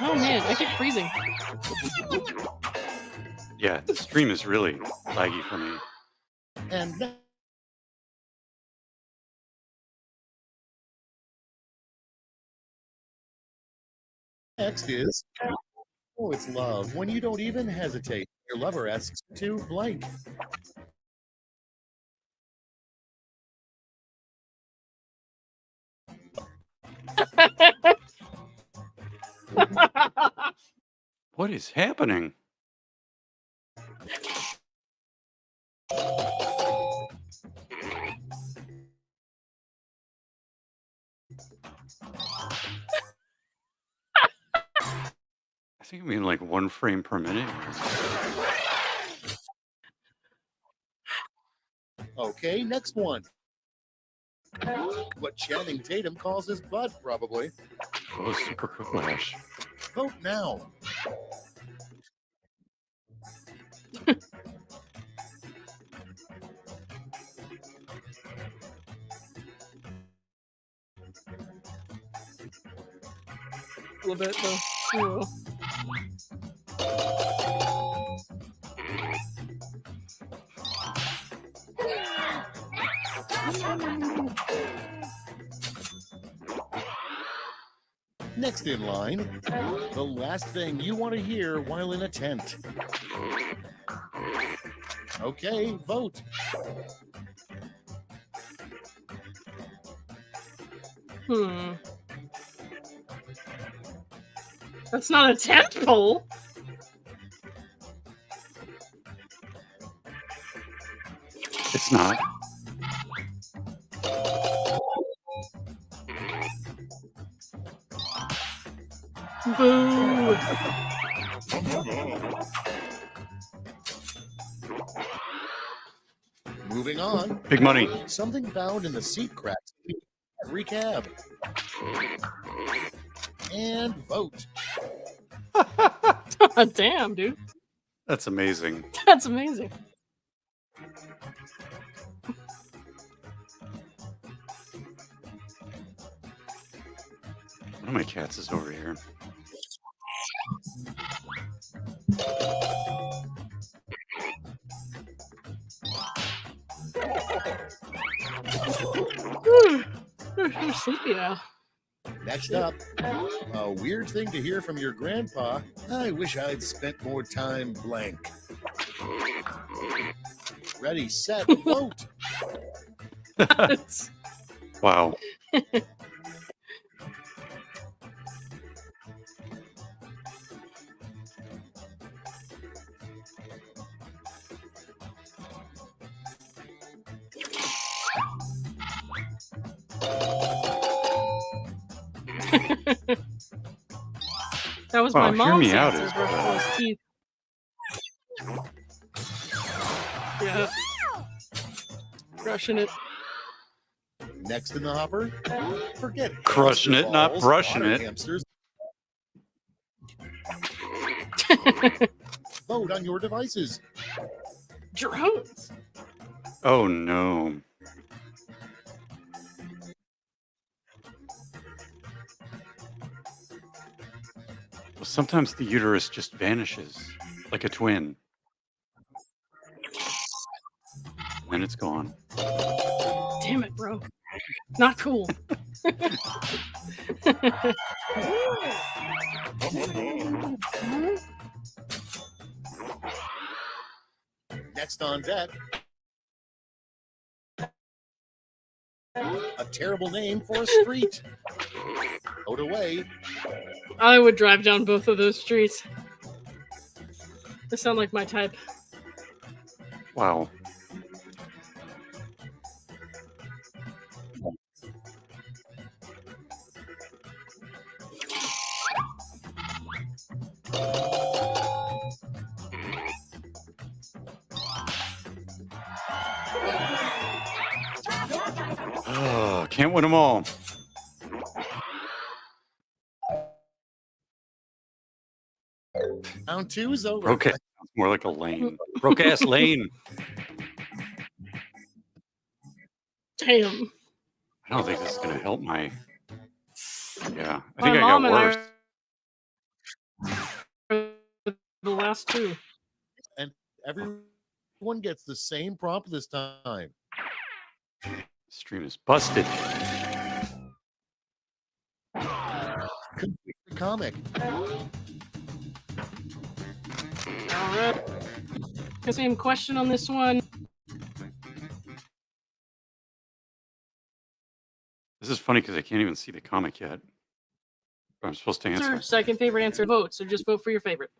Oh man, I keep freezing. Yeah, the stream is really laggy for me. And next is, oh, it's love. When you don't even hesitate, your lover asks to blank. What is happening? I think I mean like 1 frame per minute. Okay, next one. What Channing Tatum calls his butt, probably. Oh, super QUIPLASH. Vote now. A little bit though. Ooh. Next in line, the last thing you want to hear while in a tent. Okay, vote. That's not a tent pole. It's not. Boo. Moving on. Big money. Something found in the seat cracks. Every cab. And vote. Damn, dude. That's amazing. That's amazing. One of my cats is over here. You're sleepy now. Next up, a weird thing to hear from your grandpa. I wish I'd spent more time blank. Ready, set, vote. Wow. That was Wow, my hear me mom's out answer is, for those teeth. Yeah. Crushing it. Next in the hopper, forget Crushing hamster it, not balls, brushing water it. Hamsters. Vote on your devices. Drones. Oh no. Well, sometimes the uterus just vanishes like a twin. And then it's gone. Damn it, bro. Not cool. Next on deck, a terrible name for a street. Vote away. I would drive down both of those streets. They sound like my type. Wow. Oh, can't win them all. Round 2 is over. Okay, sounds more like a lane. Broke ass lane. Damn. I don't think this is gonna help my. Yeah, I My think I mom got and I worse. The last two. And everyone gets the same prompt this time. Stream is busted. Complete the comic. All right. The same question on this one. This is funny because I can't even see the comic yet. But I'm supposed to answer. Second favorite answer, vote. So just vote for your favorite.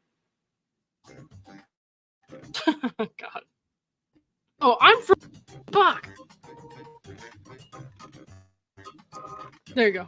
God. Oh, I'm from. Fuck. There you go.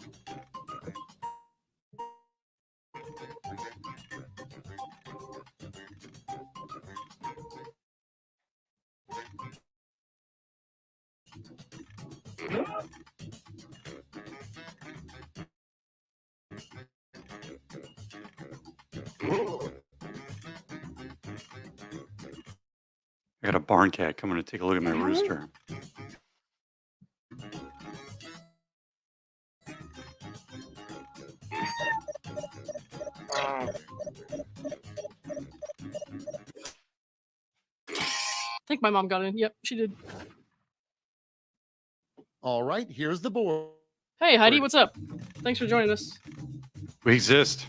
I got a barn cat coming to take a look at my rooster. I think my mom got in. Yep, she did. All right, here's the board. Hey, Heidi, what's up? Thanks for joining us. We exist.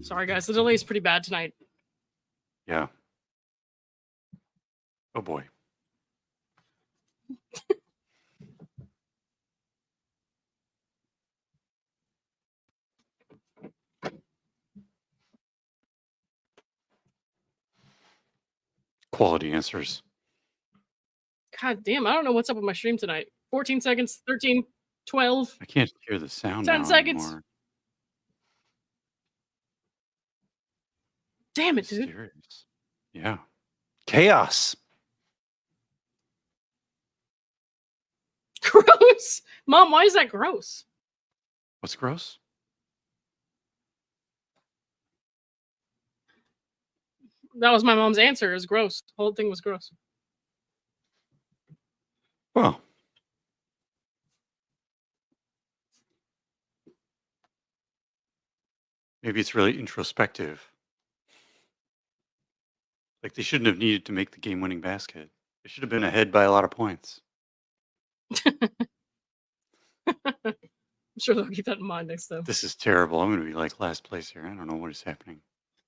Sorry, guys. The delay is pretty bad tonight. Yeah. Oh boy. Quality answers. God damn, I don't know what's up with my stream tonight. 14 seconds, 13, 12. I can't hear the sound 10 now seconds. anymore. Damn it, dude. Mysterious. Yeah. Chaos. Gross. Mom, why is that gross? What's gross? That was my mom's answer. It was gross. The whole thing was gross. Well. Maybe it's really introspective. Like they shouldn't have needed to make the game-winning basket. They should have been ahead by a lot of points. I'm sure they'll keep that in mind next time. This is terrible. I'm going to be like last place here. I don't know what is happening.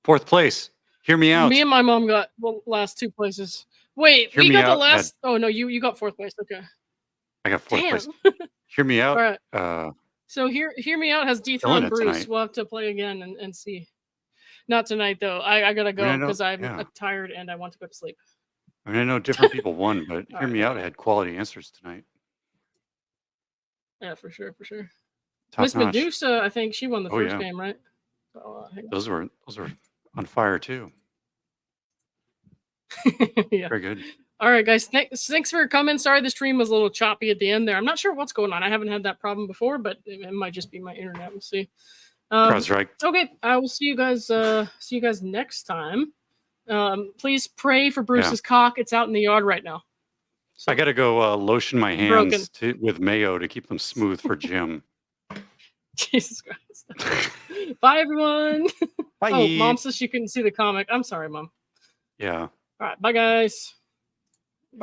Fourth place. Hear me out. Me and my mom got the last 2 places. Wait, Hear we me got the out, last. Oh no, you got 4th place. Okay. I got 4th Damn. place. Hear me out. All right. So hear me out has Killing dethroned it Bruce. tonight. We'll have to play again and see. Not tonight though. I gotta I go mean, I know- because I'm yeah. tired and I want to go to sleep. I mean, I know different people won, but Hear Alright. Me Out had quality answers tonight. Yeah, for sure. Top Miss notch. Medusa, I think she won the Oh, first yeah. game, right? So, hang on. Those were on fire too. Yeah. Very good. All right, guys. Thanks for coming. Sorry the stream was a little choppy at the end there. I'm not sure what's going on. I haven't had that problem before, but it might just be my internet. We'll see. CrowdStrike. Okay, I will see you guys. See you guys next time. Please pray for Bruce's cock. It's out in the yard right now. So, I got to go lotion my Broken. hands with mayo to keep them smooth for Jim. Jesus Christ. Bye, everyone. Bye. Oh, Mom says she couldn't see the comic. I'm sorry, Mom. Yeah. All right, bye, guys.